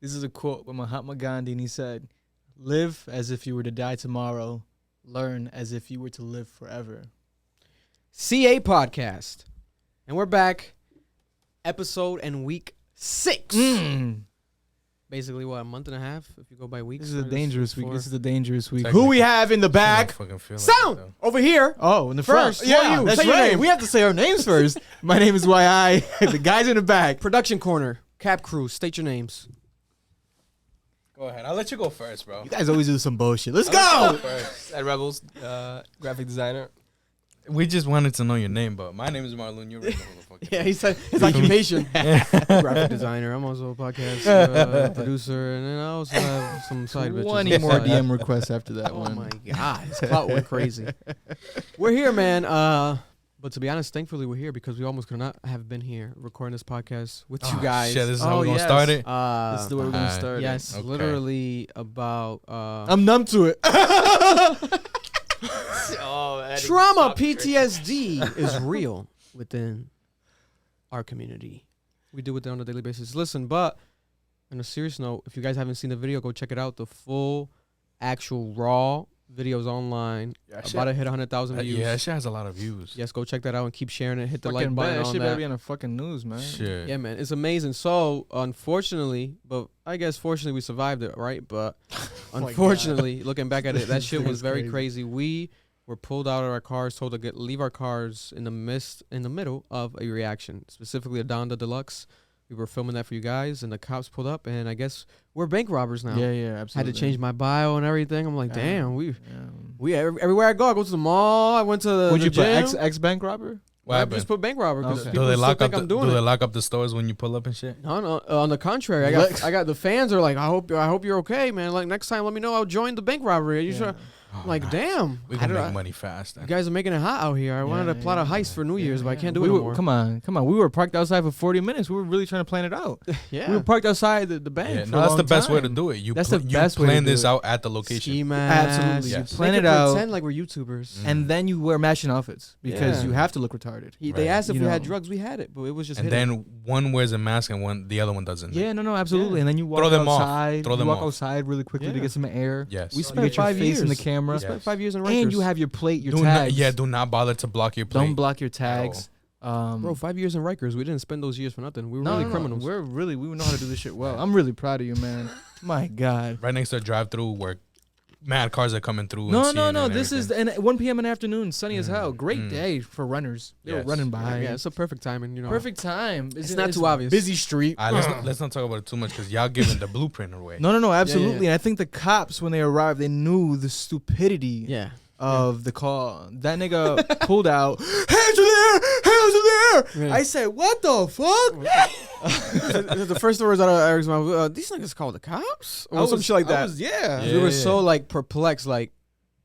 This is a quote by Mahatma Gandhi, and he said, "Live as if you were to die tomorrow. Learn as if you were to live forever." CA podcast. And we're back. Episode and week 6. Basically, what, a month and a half if you go by weeks? This is a dangerous week. This is a dangerous week. Who we have in the back? Sound! Over here. Oh, in the First, front. Yeah, you. that's Say your right. name. We have to say our names first. My name is YI. The guys in the back. Production corner. Cap crew. State your names. Go ahead. I'll let you go first, bro. You guys always do some bullshit. Let's go. At Rebels, graphic designer. We just wanted to know your name, but my name is Marlon. You're right. Yeah, he said his occupation. Graphic designer. I'm also a podcast producer, and then I also have some side bitches. 20 more DM requests after that one. Oh my god, his clout went crazy. We're here, man. But to be honest, thankfully we're here because we almost could not have been here recording this podcast with you guys. Shit, this is how we're gonna start it. This is the way we're gonna start it. Yes, Okay. literally about. I'm numb to it. Trauma PTSD is real within our community. We deal with it on a daily basis. Listen, but on a serious note, if you guys haven't seen the video, go check it out. The full, actual, raw videos online. About to hit 100,000 views. Yeah, that shit has a lot of views. Yes, go check that out and keep sharing it. Hit the like Fucking button bad. on That shit that. better be on the fucking news, man. Shit. Yeah, man, it's amazing. So, unfortunately, but I guess fortunately we survived it, right? But unfortunately, looking back at it, that shit was very crazy. We were pulled out of our cars, told to leave our cars in the middle of a reaction, specifically a Donda Deluxe. We were filming that for you guys, and the cops pulled up, and I guess we're bank robbers now. Yeah, absolutely. Had to change my bio and everything. I'm like, damn, we everywhere I go to the mall. I went to the Would you gym. put ex bank robber? I just put bank robber because Okay. people still think I'm doing it. Do they lock up the stores when you pull up and shit? No. On the contrary, I got the fans are like, I hope you're okay, man. Like next time, let me know. I'll join the bank robbery. You sure? I'm like, damn. We can make money fast. You guys are making it hot out here. I wanted to plot a heist for New Year's, but I can't do it no more. Come on. We were parked outside for 40 minutes. We were really trying to plan it out. Yeah. We were parked outside the bank. Yeah, for no, a that's long the best way to time. do it. You That's the best way to plan do this it. out at the location. Ski mask. Absolutely. Yes. You plan Make it out. Pretend like we're YouTubers. And then you wear matching outfits because Yeah. you have to look retarded. They asked if You we had know. drugs. We had it, but it was just And hidden. then one wears a mask and the other one doesn't. Yeah, no, absolutely. Yeah. And then you walk Throw them off. outside. Throw them you walk off. outside really quickly to Yeah. get some air. Yes. We You spent get your 5 years in the face. camera. We spent Yes. 5 years in Rikers. And you have your plate, your tags. Do not bother to block your plate. Don't block your tags. Bro, 5 years in Rikers. We didn't spend those years for nothing. We were really criminals. We know how to do this shit well. I'm really proud of you, man. My God. Right next to a drive-through where mad cars are coming through. No. and This is everything. and 1 p.m. in the afternoon, sunny as hell. Great day for runners. They were Yes. running by. Yeah, it's a perfect timing, you know. Perfect time. It's not too obvious. Busy street. Let's not talk about it too much because y'all giving the blueprint away. No, absolutely. Yeah. And I think the cops, when they arrived, they knew the stupidity Yeah. of the call. That nigga pulled out, hands are there. Yeah. I said, what the fuck? The first words out of Eric's mouth, these niggas called the cops? Or some shit like that. Yeah. We were so like perplexed, like,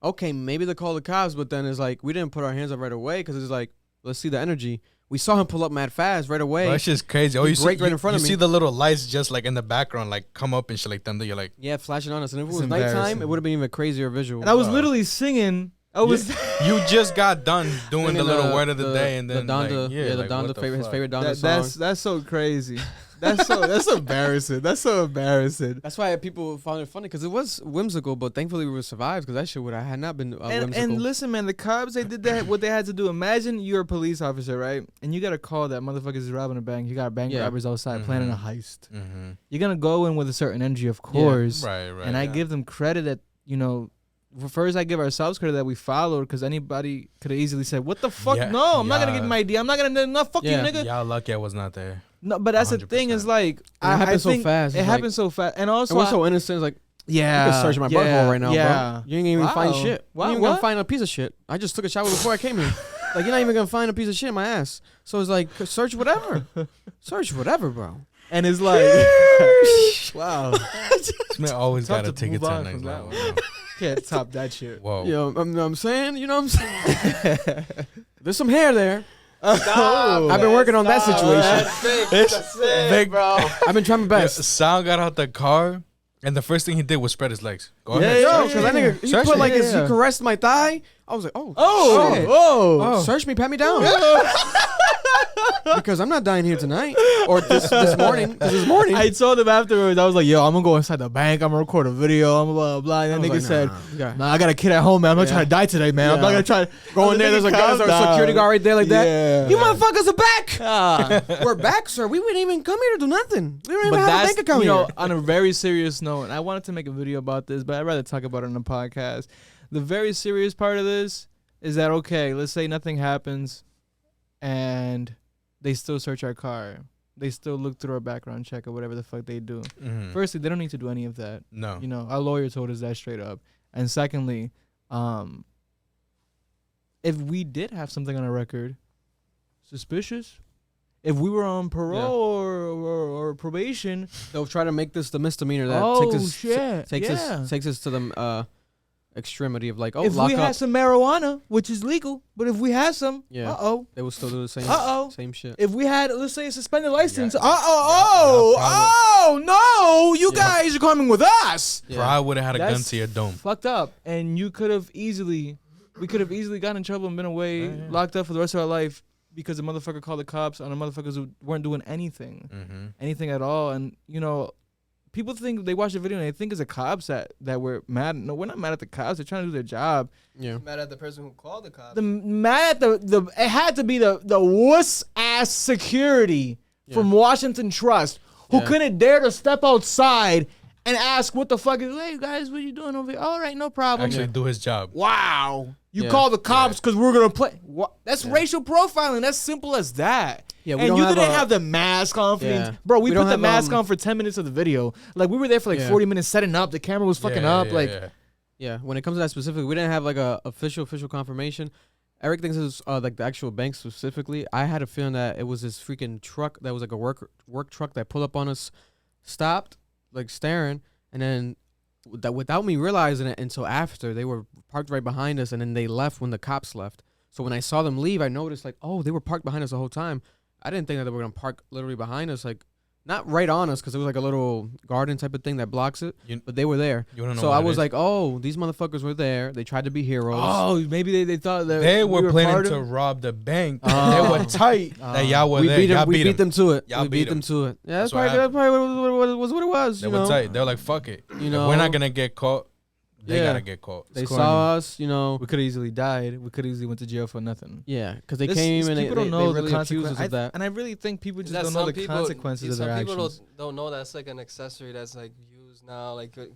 okay, maybe they called the cops, but then it's like we didn't put our hands up right away because it's like, let's see the energy. We saw him pull up mad fast right away. Bro, that shit's crazy. Oh, He you see, braked right in front you of me. see the little lights just like in the background, like come up and shit like thunder. You're like, Yeah, flashing on us. And if it It's was nighttime, embarrassing. it would have been even crazier visual. And I was literally singing. I was you just got done doing Singing the little word of the day, and then the Donda, like, the like, Donda what the favorite, his fuck? favorite Donda song. that's so crazy. That's embarrassing. That's so embarrassing. That's why people found it funny because it was whimsical, but thankfully we were survived because that shit would have had not been whimsical. And listen, man, the cops, they did that, what they had to do. Imagine you're a police officer, right? And you got a call that motherfuckers is robbing a bank. You got bank robbers outside planning a heist. Mm-hmm. You're going to go in with a certain energy, of course. Right. And I give them credit that, first I give ourselves credit that we followed because anybody could have easily said, what the fuck? Yeah, No, I'm not going to give you my ID. I'm not going to, fuck you, nigga. Y'all lucky I was not there. No, but that's the thing is like, it happened so think fast. It happened so fast. And also, we're so innocent. It's like, yeah. you can search my butthole right now, bro. You ain't even Wow. find shit. Wow, You ain't even what? gonna find a piece of shit. I just took a shower before I came here. Like, you're not even gonna find a piece of shit in my ass. So it's like, search whatever. Search whatever, bro. And it's like, wow. This man always Tough got to to take it move to the on next from that level. one. Can't top that shit. Whoa. Yo, I'm saying, you know what I'm saying? There's some hair there. Stop, I've been working on that situation. Big bro. I've been trying my best. Sal got out the car, and the first thing he did was spread his legs. Go ahead. Yo, because that nigga, he Search put it. like Yeah, he yeah. caressed my thigh. I was like, oh, shit. Oh. Search me, pat me down. Because I'm not dying here tonight or this morning. This morning. I told him afterwards. I was like, "Yo, I'm gonna go inside the bank. I'm gonna record a video. I'm blah blah blah." And that nigga said, "Nah, I got a kid at home, man. I'm not trying to die today, man. I'm not gonna try to go in there. There's a security guard right there like that. You motherfuckers are back. We're We're back, sir. We wouldn't even come here to do nothing. We don't even But have a bank account you know, here. on a very serious note, and I wanted to make a video about this, but I'd rather talk about it on the podcast. The very serious part of this is that, okay, let's say nothing happens and they still search our car. They still look through our background check or whatever the fuck they do. Mm-hmm. Firstly, they don't need to do any of that. No. You know, our lawyer told us that straight up. And secondly, if we did have something on our record, suspicious, if we were on parole or probation, They'll try to make this the misdemeanor that takes us to the extremity of like, if lock we up. had some marijuana, which is legal, but if we had some, They will still do the same. Same shit. If we had, let's say, a suspended license, Yeah. no, you guys are coming with us. Bro, I would have had a gun That's to your dome. fucked up, and we could have easily gotten in trouble and been away, locked up for the rest of our life because the motherfucker called the cops on the motherfuckers who weren't doing anything at all. And you know, people think they watch the video and they think it's the cops that we're mad. No, we're not mad at the cops. They're trying to do their job. Yeah. Mad at the person who called the cops. Mad at the it had to be the wuss ass security from Washington Trust who couldn't dare to step outside and ask what the fuck is, hey guys, what you doing over here? All right, no problem. Actually do his job. Wow. You Yeah. call the cops because we're going to play. What? That's racial profiling. That's simple as that. Yeah, we and don't you have didn't a- have the mask on. Yeah. Bro, we We put don't the have, mask on for 10 minutes of the video. Like, we were there for like 40 minutes setting up. The camera was fucking up. Yeah, when it comes to that specifically, we didn't have like a official confirmation. Eric thinks it was like the actual bank specifically. I had a feeling that it was this freaking truck that was like a work truck that pulled up on us, stopped, like staring, and then that without me realizing it until after, they were parked right behind us, and then they left when the cops left. So when I saw them leave, I noticed like, oh, they were parked behind us the whole time. I didn't think that they were gonna park literally behind us, like not right on us, because it was like a little garden type of thing that blocks it. But they were there. You wanna know so what I it was is? like, oh, these motherfuckers were there. They tried to be heroes. Oh, maybe they thought that They we were planning part to of- rob the bank. They were tight that y'all were we there. beat them. Y'all We beat them to it. Y'all We beat beat them to it. Yeah, that's what probably what it was. They You were know, tight. They were like, fuck it. You If know, we're not gonna get caught. They Yeah. gotta get caught. they It's saw us. You know, We could have easily died. We could have easily went to jail for nothing. yeah, because they came and people they don't know really the accused us consequences of that. and I really think people Is just that don't know some the people- consequences of their Some people actions. don't know that's like an accessory that's like used now. Like, you know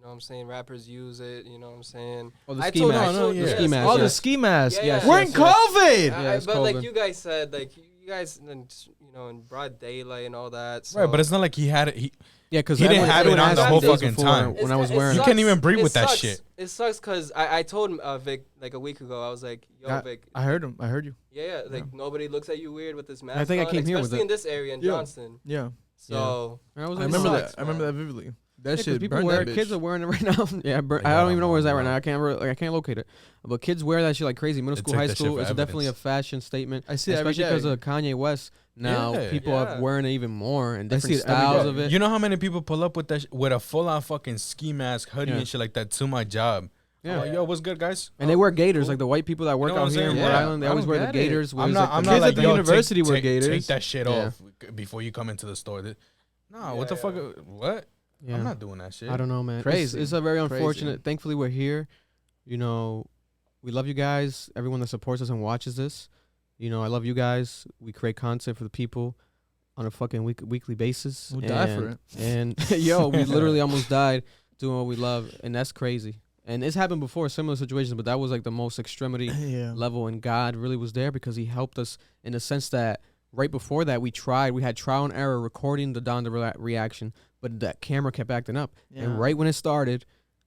what I'm saying? Rappers use it. You know what I'm saying? Oh, the I ski told- mask. I told- The yes, ski mask. Oh, yeah. the ski mask. Yeah, yeah. We're in Yes, yes. COVID. Yeah, it's but like COVID. you guys said, like you guys, you know, in broad daylight and all that. So Right, but it's not like he had it. Yeah, because He didn't have it on the whole days fucking before time. when I was It wearing You it. can't even breathe It with that sucks. shit. It sucks because I told Vic like a week ago. I was like, yo, Vic. I heard him. I heard you. Yeah, like nobody looks at you weird with this mask. I think I on, came here with especially it. in this area in Johnston. Yeah. So I was I like, remember sucks. that. I remember that vividly. That shit people burned wear that it. Kids bitch. are wearing it right now. Yeah, I don't even know where it's at right now. I can't locate it. But kids wear that shit like crazy. Middle They school, take high that shit school. for It's definitely a evidence. fashion statement. I see it every especially because day. of Kanye West. Now Yeah. people Yeah. are wearing it even more and I see different it every styles day. of it. You know how many people pull up with that with a full on fucking ski mask, hoodie, Yeah. and shit like that to my job? Yeah. I'm like, yo, what's good, guys? And they wear gaiters, like the white people that work know what out I'm here in saying? Rhode Yeah. Island. They I always don't wear the get gaiters. I'm not kids like at the yo, university wear take gators. that shit Yeah. off before you come into the store. Nah, Yeah, what the yeah. fuck? What? Yeah. I'm not doing that shit. I don't know, man. Crazy. It's a very Crazy. unfortunate. Thankfully, we're here. You know, we love you guys. Everyone that supports us and watches this. You know, I love you guys. We create content for the people on a fucking weekly basis. We'll die for it. And yo, we literally almost died doing what we love, and that's crazy. And it's happened before, similar situations, but that was like the most extremity Yeah. level, and God really was there because He helped us in the sense that right before that we had trial and error recording the Donda reaction, but that camera kept acting up. And right when it started,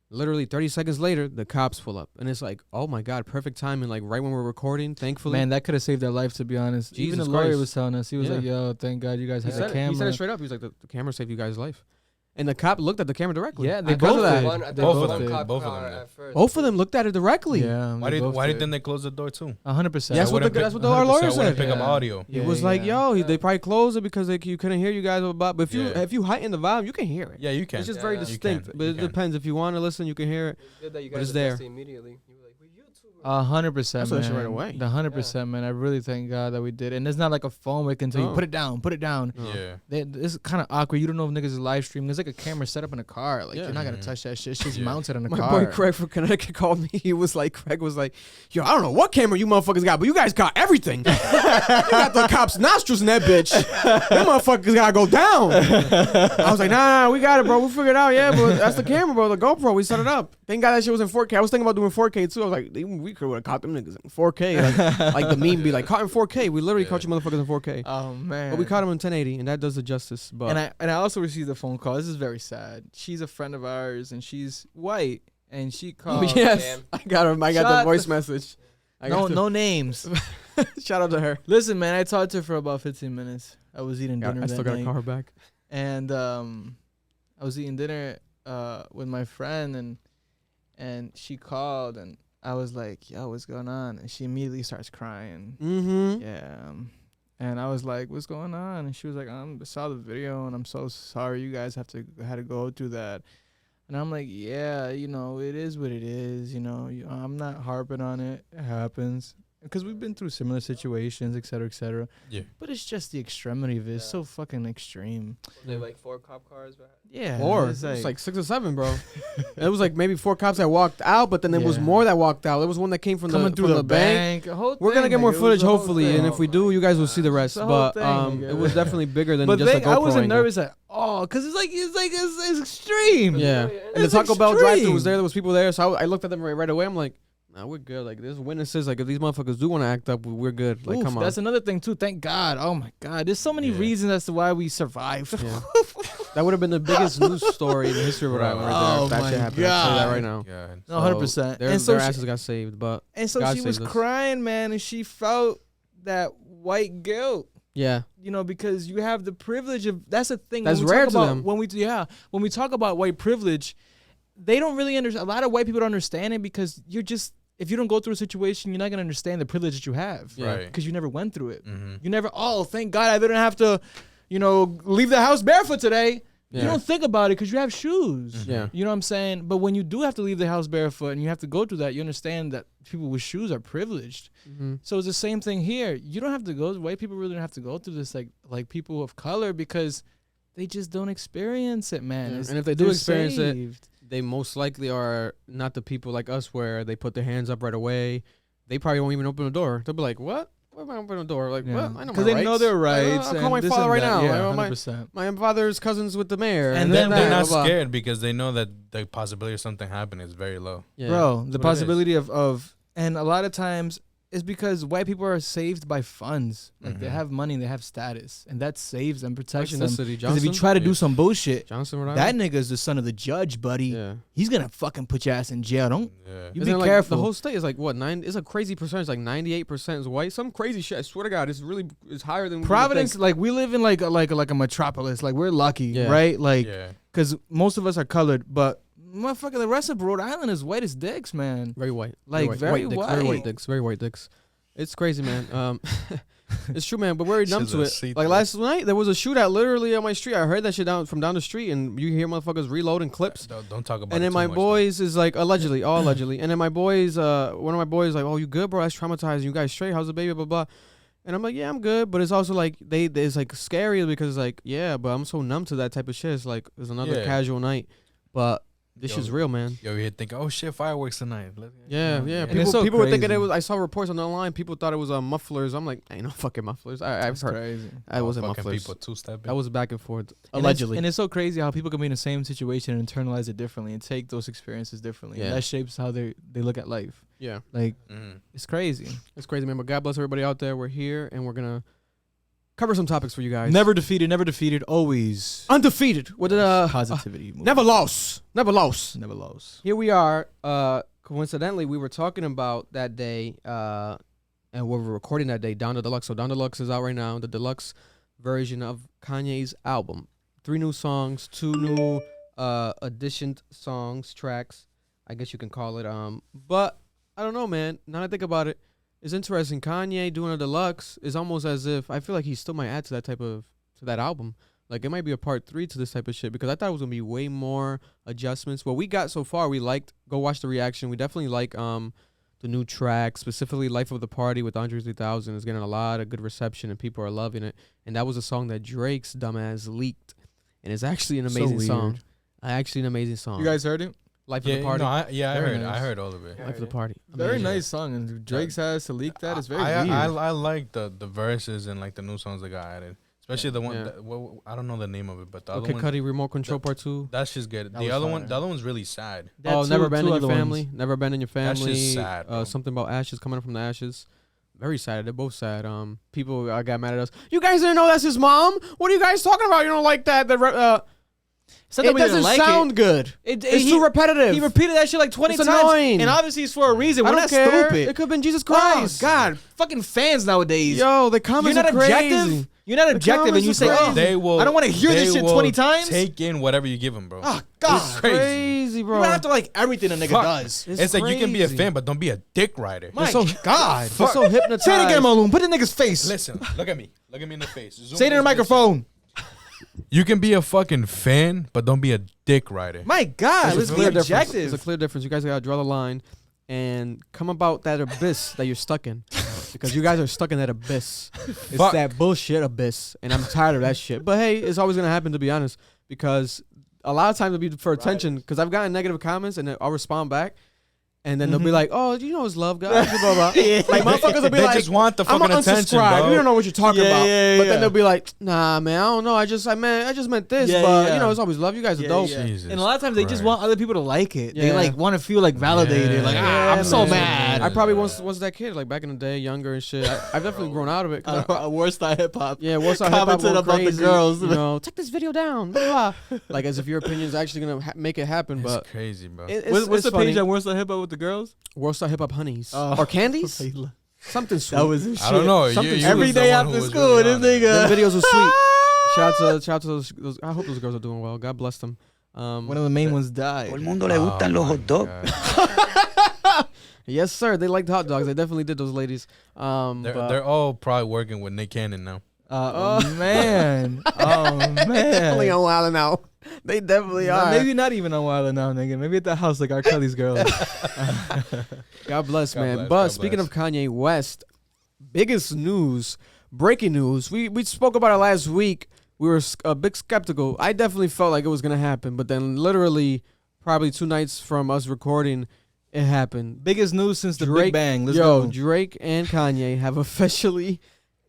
literally 30 seconds later, the cops pull up, and it's like, oh my God, perfect timing! Like right when we're recording, thankfully. Man, that could have saved their life, to be honest. Even Jesus the lawyer Christ. was telling us. He was Yeah. like, yo, thank God you guys he had the said, camera. he said it straight up. He was like, the camera saved you guys' life. And the cop looked at the camera directly. Yeah, they Because both of that. did. One, I think Both one of them. cop Both of car them did. at first. Both of them looked at it directly. Yeah. Why didn't they close the door too? 100%. That's what Wouldn't that's pick- what our lawyer so I wouldn't said. pick up Yeah. audio. It was like, yo, they probably closed it because you couldn't hear you guys. But if Yeah. you heighten the volume, you can hear it. Yeah, you can. It's just Yeah, very yeah. You distinct. can. But You it can. depends. If you want to listen, you can hear it. It's good that you But guys it's there. addressed it immediately. You were like, we're 100%, That's man. that shit right away. The 100%, man. I really thank God that we did. And it's not like a phone where can tell you, put it down. Yeah. It's kind of awkward. You don't know if niggas is live streaming. There's like a camera set up in a car. Like, you're not going to touch that shit. It's just mounted in a car. My boy Craig from Connecticut called me. Craig was like, yo, I don't know what camera you motherfuckers got, but you guys got everything. You got the cops' nostrils in that bitch. Them motherfuckers got to go down. I was like, nah, we got it, bro. We figured it out. Yeah, but that's the camera, bro. The GoPro. We set it up. Thank God that shit was in 4K. I was thinking about doing 4K too. I was like, we could have caught them niggas in 4K. Like the meme be like, caught in 4K. We literally caught you motherfuckers in 4K. Oh, man. But we caught them in 1080, and that does the justice. But And I also received a phone call. This is very sad. She's a friend of ours, and she's white, and she called. Yes, I got her. I got the voice message. No names. Shout out to her. Listen, man, I talked to her for about 15 minutes. I was eating dinner. I still gotta call her back. And I was eating dinner with my friend, and she called, and I was like, yo, what's going on? And she immediately starts crying. Mm-hmm. Yeah. And I was like, what's going on? And she was like, I saw the video, and I'm so sorry you guys had to go through that. And I'm like, yeah, it is what it is. I'm not harping on it. It happens. Because we've been through similar situations, et cetera, et cetera. Yeah. But it's just the extremity of it. It's so fucking extreme. They like 4 cop cars. Yeah. It was like 6 or 7, bro. It was like maybe 4 cops that walked out, but then there was more that walked out. There was one that came from coming the, through from the bank. We're gonna get more footage, hopefully, thing. and if we do, you guys will see the rest. The whole But thing, it was definitely bigger than but just a GoPro I wasn't angle. nervous at all, because it's extreme. Yeah, and the It's Taco Bell drive-thru extreme. was there. There was people there, so I looked at them right away. I'm like, nah, we're good. Like, there's witnesses. Like, if these motherfuckers do want to act up, we're good. Like, come on. That's another thing too. Thank God. Oh my God. There's so many reasons as to why we survived. Yeah. That would have been the biggest news story in the history of Rhode Island. Right there, if that shit happened. I'll tell you that right now. God. No, 100%. And so their asses got saved, but so God she was saved us. crying, man, and she felt that white guilt. Yeah. Because you have the privilege of. That's the thing. That's when we rare talk to about, them. When we talk about white privilege, they don't really understand. A lot of white people don't understand it because you're just. If you don't go through a situation, you're not gonna understand the privilege that you have, Right? Because you never went through it. Mm-hmm. You never. Oh, thank God, I didn't have to, leave the house barefoot today. Yeah. You don't think about it because you have shoes. Mm-hmm. Yeah. You know what I'm saying? But when you do have to leave the house barefoot and you have to go through that, you understand that people with shoes are privileged. Mm-hmm. So it's the same thing here. You don't have to go. White people really don't have to go through this like people of color because they just don't experience it, man. Yeah. And if they do they're experience it, saved. they most likely are not the people like us where they put their hands up right away. They probably won't even open the door. They'll be like, what? Why am I opening the door? Like, what? I know my rights. Because they know their rights. I'll call my father right now. Yeah, I know 100%. my father's cousins with the mayor. And then then they're blah, not blah. scared because they know that the possibility of something happening is very low. Yeah. Bro, the That's what it possibility of and a lot of times it's because white people are saved by funds. Like they have money, they have status, and that saves them, protects Especially in them. this city, Because if you Johnson? try to do Yeah. some bullshit, Johnson, Rhode that Island? nigga's the son of the judge, buddy. Yeah. He's gonna fucking put your ass in jail. Don't Yeah. you Isn't be it like careful. the whole state is like what 9? It's a crazy percentage. Like 98% is white. Some crazy shit. I swear to God, it's higher than Providence, We would like we live in like a metropolis. Like we're lucky, Yeah. right? Like Yeah. because most of us are colored, but motherfucker, the rest of Rhode Island is white as dicks, man. think. Very white. Like, very dicks, white. Very white dicks. Very white dicks. It's crazy, man. It's true, man. But we're numb Shit's to a it. see-through. Like last night, there was a shootout literally on my street. I heard that shit from down the street, and you hear motherfuckers reloading clips. Don't talk about it. And then too my much, boys is like allegedly, all allegedly. And then my boys, one of my boys like, oh, you good, bro? That's traumatizing. You guys straight? How's the baby? Blah blah. And I'm like, yeah, I'm good. But it's also like it's like scary because like, yeah, but I'm so numb to that type of shit. It's like it's another Yeah. casual night, but this Yo. shit's real, man. Yo, you think, oh shit, fireworks tonight. Yeah. And People, it's so people were thinking crazy. it was. I saw reports on the line. People thought it was mufflers. I'm like, ain't no fucking mufflers. I've That's heard. crazy. I wasn't fucking mufflers. people two-stepping. That was back and forth. And Allegedly. and it's so crazy how people can be in the same situation and internalize it differently and take those experiences differently. Yeah. And that shapes how they look at life. Yeah, Like Mhm. it's crazy. it's crazy, man. But God bless everybody out there. We're here and we're gonna cover some topics for you guys. Never defeated, always Undefeated. What did positivity. never lost. Never lost. never lost. Here we are. Coincidentally, we were talking about that day, and we were recording that day. Donda Deluxe. So Donda Deluxe is out right now. The deluxe version of Kanye's album. 3 new songs, 2 new additioned songs, tracks. I guess you can call it. But I don't know, man. Now that I think about it, it's interesting. Kanye doing a deluxe is almost as if I feel like he still might add to that album. Like it might be a part 3 to this type of shit because I thought it was gonna be way more adjustments. What we got so far, we liked. Go watch the reaction. We definitely like the the new track, specifically "Life of the Party" with Andre 3000, is getting a lot of good reception and people are loving it. And that was a song that Drake's dumbass leaked, and it's actually an amazing song. Actually, an amazing song. You guys heard it? "Life of the Party." No, I heard. nice. I heard all of it. "Life of the Party." Very Amazing. nice song, and Drake's has to leak that. It's very I weird. like the verses and like the new songs that got added, especially the one. Yeah. That, well, I don't know the name of it, but the Okay, other one. Cudi, Remote Control Part 2. That's just good. That The was other fire. the other one's really sad. Oh, Two- Never Been two in Your other ones. Family. Never Been in Your That's Family. just sad, bro. Something about ashes, coming up from the ashes. Very sad. They're both sad. People got mad at us. You guys didn't know that's his mom? What are you guys talking about? You don't like that? It's not that It we didn't doesn't like sound good. It's Too repetitive. He repeated that shit like 20 It's times. annoying. And obviously it's for a reason. I We're don't not care. stupid. It could have been Jesus Oh, Christ. God. Fucking fans nowadays. Yo, the comments You're not are crazy. objective. You're not objective, and comments you are say, crazy. "Oh, They will. I don't want to hear this they shit will 20 times." Take in whatever you give them, bro. Oh, God. It's crazy. bro. You don't have to like everything a nigga Fuck. does. It's like you can be a fan, but don't be a dick rider. My so- God. They're so hypnotized. Say it again, Malone. Put it in nigga's face. Listen, look at me. Look at me in the face. Zoom Say it in the this bitch microphone. You can be a fucking fan, but don't be a dick rider. My God. There's Let's a be clear difference. objective. There's a clear difference. You guys gotta draw the line and come about that abyss that you're stuck in, because you guys are stuck in that abyss. It's Fuck. that bullshit abyss, and I'm tired of that shit. But hey, it's always gonna happen, to be honest, because a lot of times it'll be for attention. Because I've gotten negative comments and then I'll respond back. And then they'll be like, "Oh, you know it's love, guys." Blah, blah, blah. Like motherfuckers will be They like, just want the "I'm fucking gonna attention, unsubscribe." bro. You don't know what you're talking Yeah, about. yeah, But yeah. then they'll be like, "Nah, man, I don't know. I just meant this." Yeah, but yeah. you know, it's always love. You guys are dope. Yeah. Jesus And a lot of times they just Christ. want other people to like it. They Yeah. like want to feel like validated. Yeah. Like, Yeah, I'm so man. mad. I probably was that kid, like back in the day, younger and shit. I've definitely grown out of it. 'Cause Worst at hip hop. yeah, what's up? Hip-hop Commented going about the crazy, girls. You know, take this video down. Blah, blah. Like as if your opinion is actually gonna make it happen. But It's crazy, bro. What's the page on Worst at Hip Hop with the girls? World Hip Hop Honeys Oh. or candies? Something sweet. That was his shit. I don't know. Something You Every was day the one who after was school, really this on it. nigga. Them videos were sweet. Shout out to those. I hope those girls are doing well. God bless them. One of the main ones died. Todo el mundo le gustan los hot dogs. Yes, sir. They liked hot dogs. They definitely did, those ladies. They're all probably working with Nick Cannon now. Oh man. Oh definitely man. on Wild now. They definitely are. Maybe not even on Wild now, nigga. Maybe at the house like R. Kelly's girl. God bless, God man. bless, But God speaking bless. of Kanye West, biggest news, breaking news. We spoke about it last week. We were a bit skeptical. I definitely felt like it was gonna happen, but then literally, probably 2 nights from us recording, it happened. Biggest news since the Drake- Big Bang. Let's Yo, go. Drake and Kanye have officially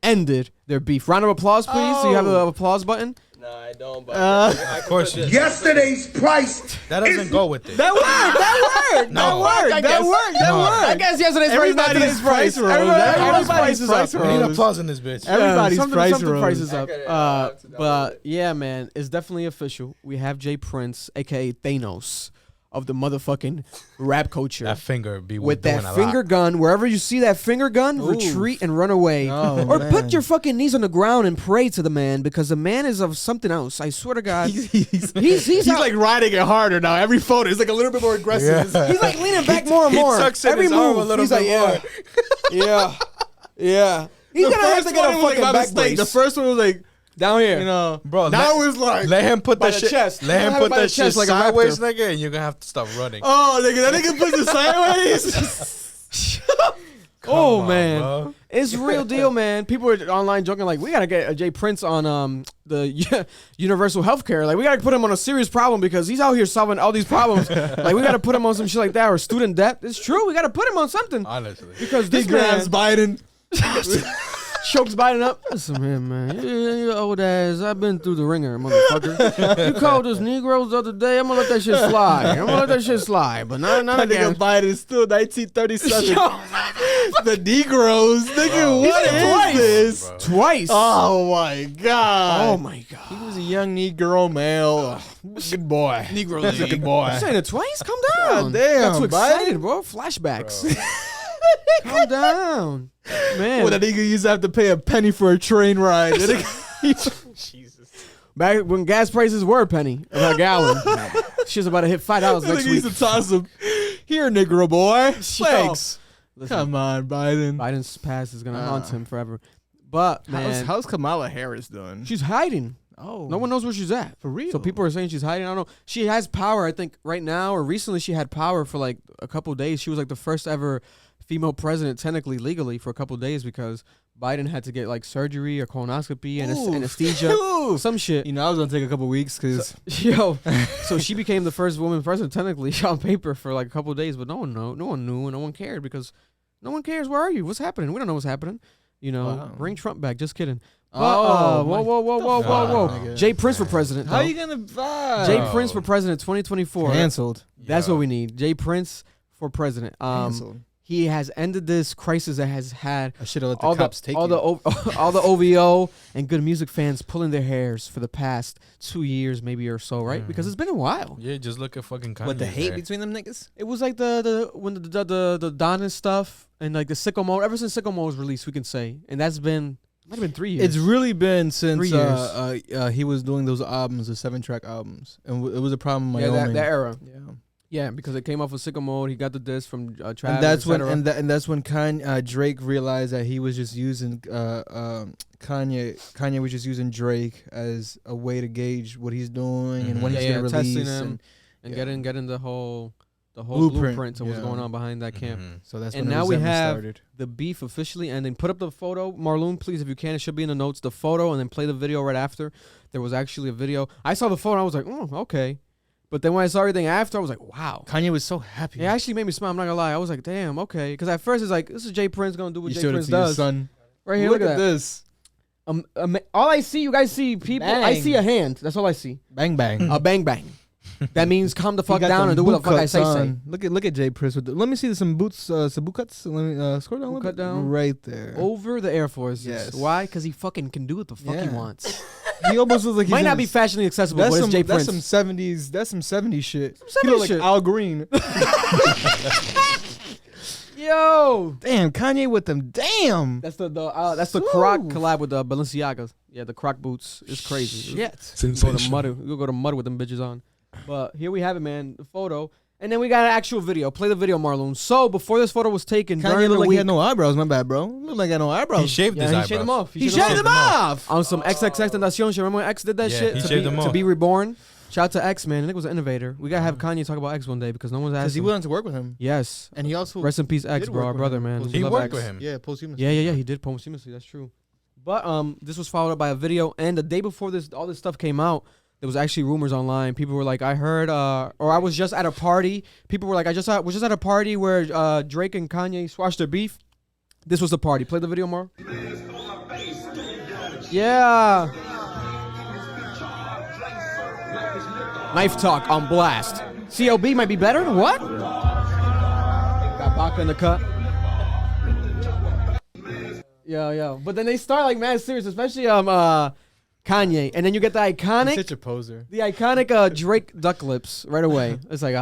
ended their beef. Round of applause, please. Do you have Oh. an applause button? Nah, I don't. But Of course, Yesterday's price. that doesn't go with it. That worked. That worked. No. That worked. I That guess. worked. That No. worked. I guess yesterday's price, not Everybody's today's price. price rose. Everybody's Everybody's price is price up. We need rose. applause in this bitch. Everybody's something price rose. prices up. Okay, yeah, But yeah, man, it's definitely official. We have Jay Prince, aka Thanos, of the motherfucking rap culture, That finger be with doing that a finger lot. gun. Wherever you see that finger gun, Oof. retreat and run away, Oh, or man. put your fucking knees on the ground and pray to the man, because the man is of something else. I swear to God, he's out- like riding it harder now. Every photo is like a little bit more aggressive. Yeah. he's like leaning back more and He more. tucks in Every his move, arm a little he's bit like, yeah, yeah. He's The gonna have first to get one a was like fucking by back mistake. The brace. first one was like, Down here, you know, Bro, now it was like, let him put by that the shit. chest. Let him Have it put by the that shit chest like a sideways, raptor. nigga, and you're gonna have to stop running. oh, nigga, that nigga puts it sideways. Oh Come on, man, bro. it's real deal, man. People are online joking like, we gotta get a Jay Prince on the universal healthcare. Like, we gotta put him on a serious problem because he's out here solving all these problems. Like, we gotta put him on some shit like that, or student debt. It's true. We gotta put him on something Honestly. because this He grabs man Biden. chokes Biden up. Listen here, man. You old ass. I've been through the ringer, motherfucker. You called us Negroes the other day. I'm gonna let that shit slide. But not That again. nigga Biden is still 1937. The Negroes, nigga, what said is twice. this? Bro. Twice. Oh my god. Oh my god. He was a young Negro male. Good boy. Negro That's a good boy. You saying it twice? Calm down. God damn, Got too Biden. excited, bro. Flashbacks. Calm down, man. Well, that nigga used to have to pay a penny for a train ride. Jesus. Back when gas prices were a penny a gallon, shit's about to hit $5 That next nigga used week. to toss him. Here, Negro boy. Thanks. Listen, Come on, Biden. Biden's past is gonna haunt him forever. But man, How's Kamala Harris doing? she's hiding. Oh, No one knows where she's at. for real. So people are saying she's hiding. I don't know. She has power. I think right now or recently she had power for like a couple days. She was like the first ever female president technically legally for a couple of days because Biden had to get like surgery or colonoscopy and anesthesia, some shit. You know, I was gonna take a couple weeks because So she became the first woman president technically on paper for like a couple of days, but no one knew, and no one cared because no one cares. Where are you? What's happening? We don't know what's happening. You know, bring Trump back. Just kidding. Whoa. Jay Prince for president. How you gonna vibe? Jay Prince for president 2024. Canceled. That's what we need. Jay Prince for president. Canceled. He has ended this crisis that has had I should have let the cops take all the OVO and good music fans pulling their hairs for the past 2 years, maybe or so, right? Because it's been a while. Yeah, just look at fucking Kanye. What, the hate between them niggas? It was like when the Donda stuff and like the Sicko Mode. Ever since Sicko Mode was released, we can say, and that's been might have been 3 years. It's really been since 3 years. He was doing those albums, the 7-track albums, and it was a problem in Wyoming. that era. Yeah. Yeah, because it came off of Sicko Mode. He got the disc from Travis. And that's when that's when Drake realized that he was just using Kanye was just using Drake as a way to gauge what he's doing and when he's gonna release testing him and getting the whole blueprint of what's going on behind that camp. So that's and when now we have started. The beef officially ending. Put up the photo, Marlon, please, if you can. It should be in the notes. The photo, and then play the video right after. There was actually a video. I saw the photo. I was like, okay. But then when I saw everything after, I was like, wow. Kanye was so happy. It actually made me smile. I'm not gonna lie. I was like, damn, okay. Because at first it's like, this is Jay Prince gonna do what Jay Prince does. Son. Right here, look at this. All I see, you guys see people. Bang. I see a hand. That's all I see. Bang bang. A bang bang. That means calm the fuck down and do what the fuck I say. Look at Jay Prince. Let me see some boots, some boot cuts. Let me scroll down a little bit. Down. Right there. Over the Air Force. Yes. Why? Because he fucking can do what the fuck he wants. He almost looks like Might not be fashionably accessible, but it's Jay Prince. That's some 70s. That's some 70s shit. Some 70s shit. Like Al Green. Yo, damn, Kanye with them. Damn. That's the Croc collab with the Balenciagas. Yeah, the Croc boots. It's crazy. Shit. Sensational. We'll go to mud with them bitches on. But here we have it, man. The photo. And then we got an actual video. Play the video, Marlon. So before this photo was taken, Kanye looked like he had no eyebrows. My bad, bro. Looked like he had no eyebrows. He shaved his eyebrows. He shaved them off. He shaved them off. On some XXXtentacion. Remember when X did that shit? He shaved them off. To be reborn. Shout out to X, man. I think was an innovator. We gotta have Kanye talk about X one day because no one's asked. Because he wanted to work with him. Yes. And he also rest in peace, X, bro, our brother, man. He worked with him. Yeah, posthumously. Yeah. He did posthumously. That's true. But this was followed up by a video, and the day before all this stuff came out, there was actually rumors online. People were like, I heard, or I was just at a party. People were like, was just at a party where Drake and Kanye squashed their beef. This was the party. Play the video more. Yeah. Knife talk on blast. COB might be better. What? Got Baca in the cut. Yeah. But then they start like mad serious, especially Kanye, and then you get the iconic. He's such a poser. The iconic Drake duck lips right away. It's like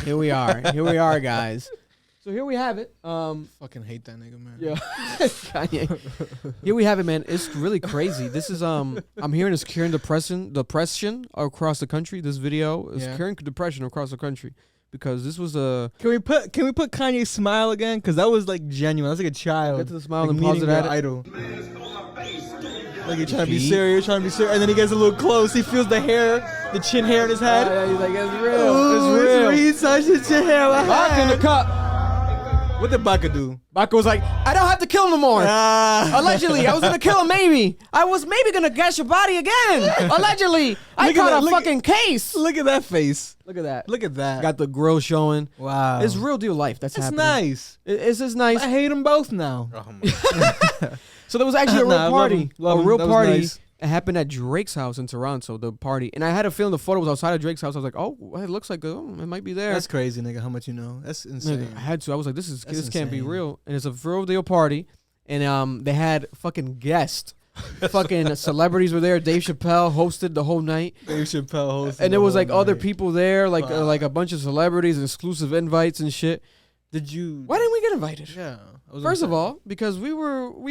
here we are, guys. So here we have it. Fucking hate that nigga, man. Yeah, Kanye. Here we have it, man. It's really crazy. This is I'm hearing it's curing depression across the country. This video is curing depression across the country because this was a. Can we put Kanye's smile again? Because that was like genuine. That's like a child. Get to the smile like and pause it at it. Idol. Like he's trying to be serious, and then he gets a little close. He feels the hair, the chin hair in his head. Yeah, he's like, it's real. Ooh, it's real. He's touching his chin hair. Baca in the cup. What did Baca do? Baca was like, I don't have to kill him no more. Allegedly, I was gonna kill him. Maybe I was gonna catch your body again. Allegedly, I caught a fucking case. Look at that face. Look at that. Look at that. Got the grill showing. Wow. It's real deal life. That's happening. Nice. It's just nice. I hate them both now. Oh my. So there was actually a real party. Love a real him. party. Nice. It happened at Drake's house in Toronto, the party. And I had a feeling the photo was outside of Drake's house. I was like, oh, it looks like it might be there. That's crazy, nigga, how much you know. That's insane. Nigga, I had to. I was like, this can't be insane. real. And it's a real deal party. And they had fucking guests. Fucking celebrities were there. Dave Chappelle hosted the whole night. Dave Chappelle hosted. And there was like other night. people there, like a bunch of celebrities, exclusive invites and shit. Why didn't we get invited? Yeah. First of all, because we've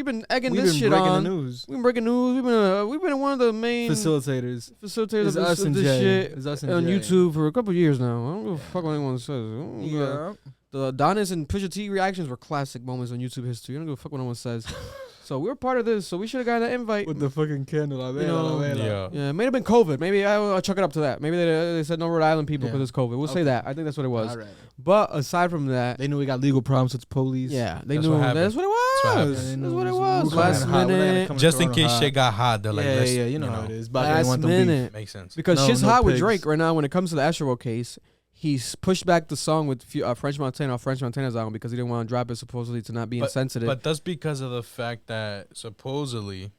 been egging We've this been shit breaking on. the news. We've been breaking news. We've been one of the main Facilitators. It's us of and this Jay. shit It's us and on Jay. YouTube for a couple years now. I don't give a fuck what anyone says. Yeah. The Adonis and Pusha T reactions were classic moments on YouTube history. I don't give a fuck what anyone says. So we were part of this. So we should have gotten an invite. With the fucking candle. Yeah. Yeah, it may have been COVID. Maybe I'll chuck it up to that. Maybe they said no Rhode Island people because it's COVID. We'll say that. I think that's what it was. All right. But aside from that, They knew we got legal problems with the police. yeah, they That's knew what happened. that's what it That's what was. happened. That's what it We was. were Last coming hot. We're not gonna minute. come Just in Corona case hot. shit got hot, they're like, Yeah, let's, yeah, you know how it is. Back then, they Last want the beef. minute. Makes sense. Because No, shit's no hot with pigs. Drake right now when it comes to the Astroworld case. He's pushed back the song with French Montana off French Montana's album because he didn't want to drop it supposedly to not be insensitive. But that's because of the fact that supposedly,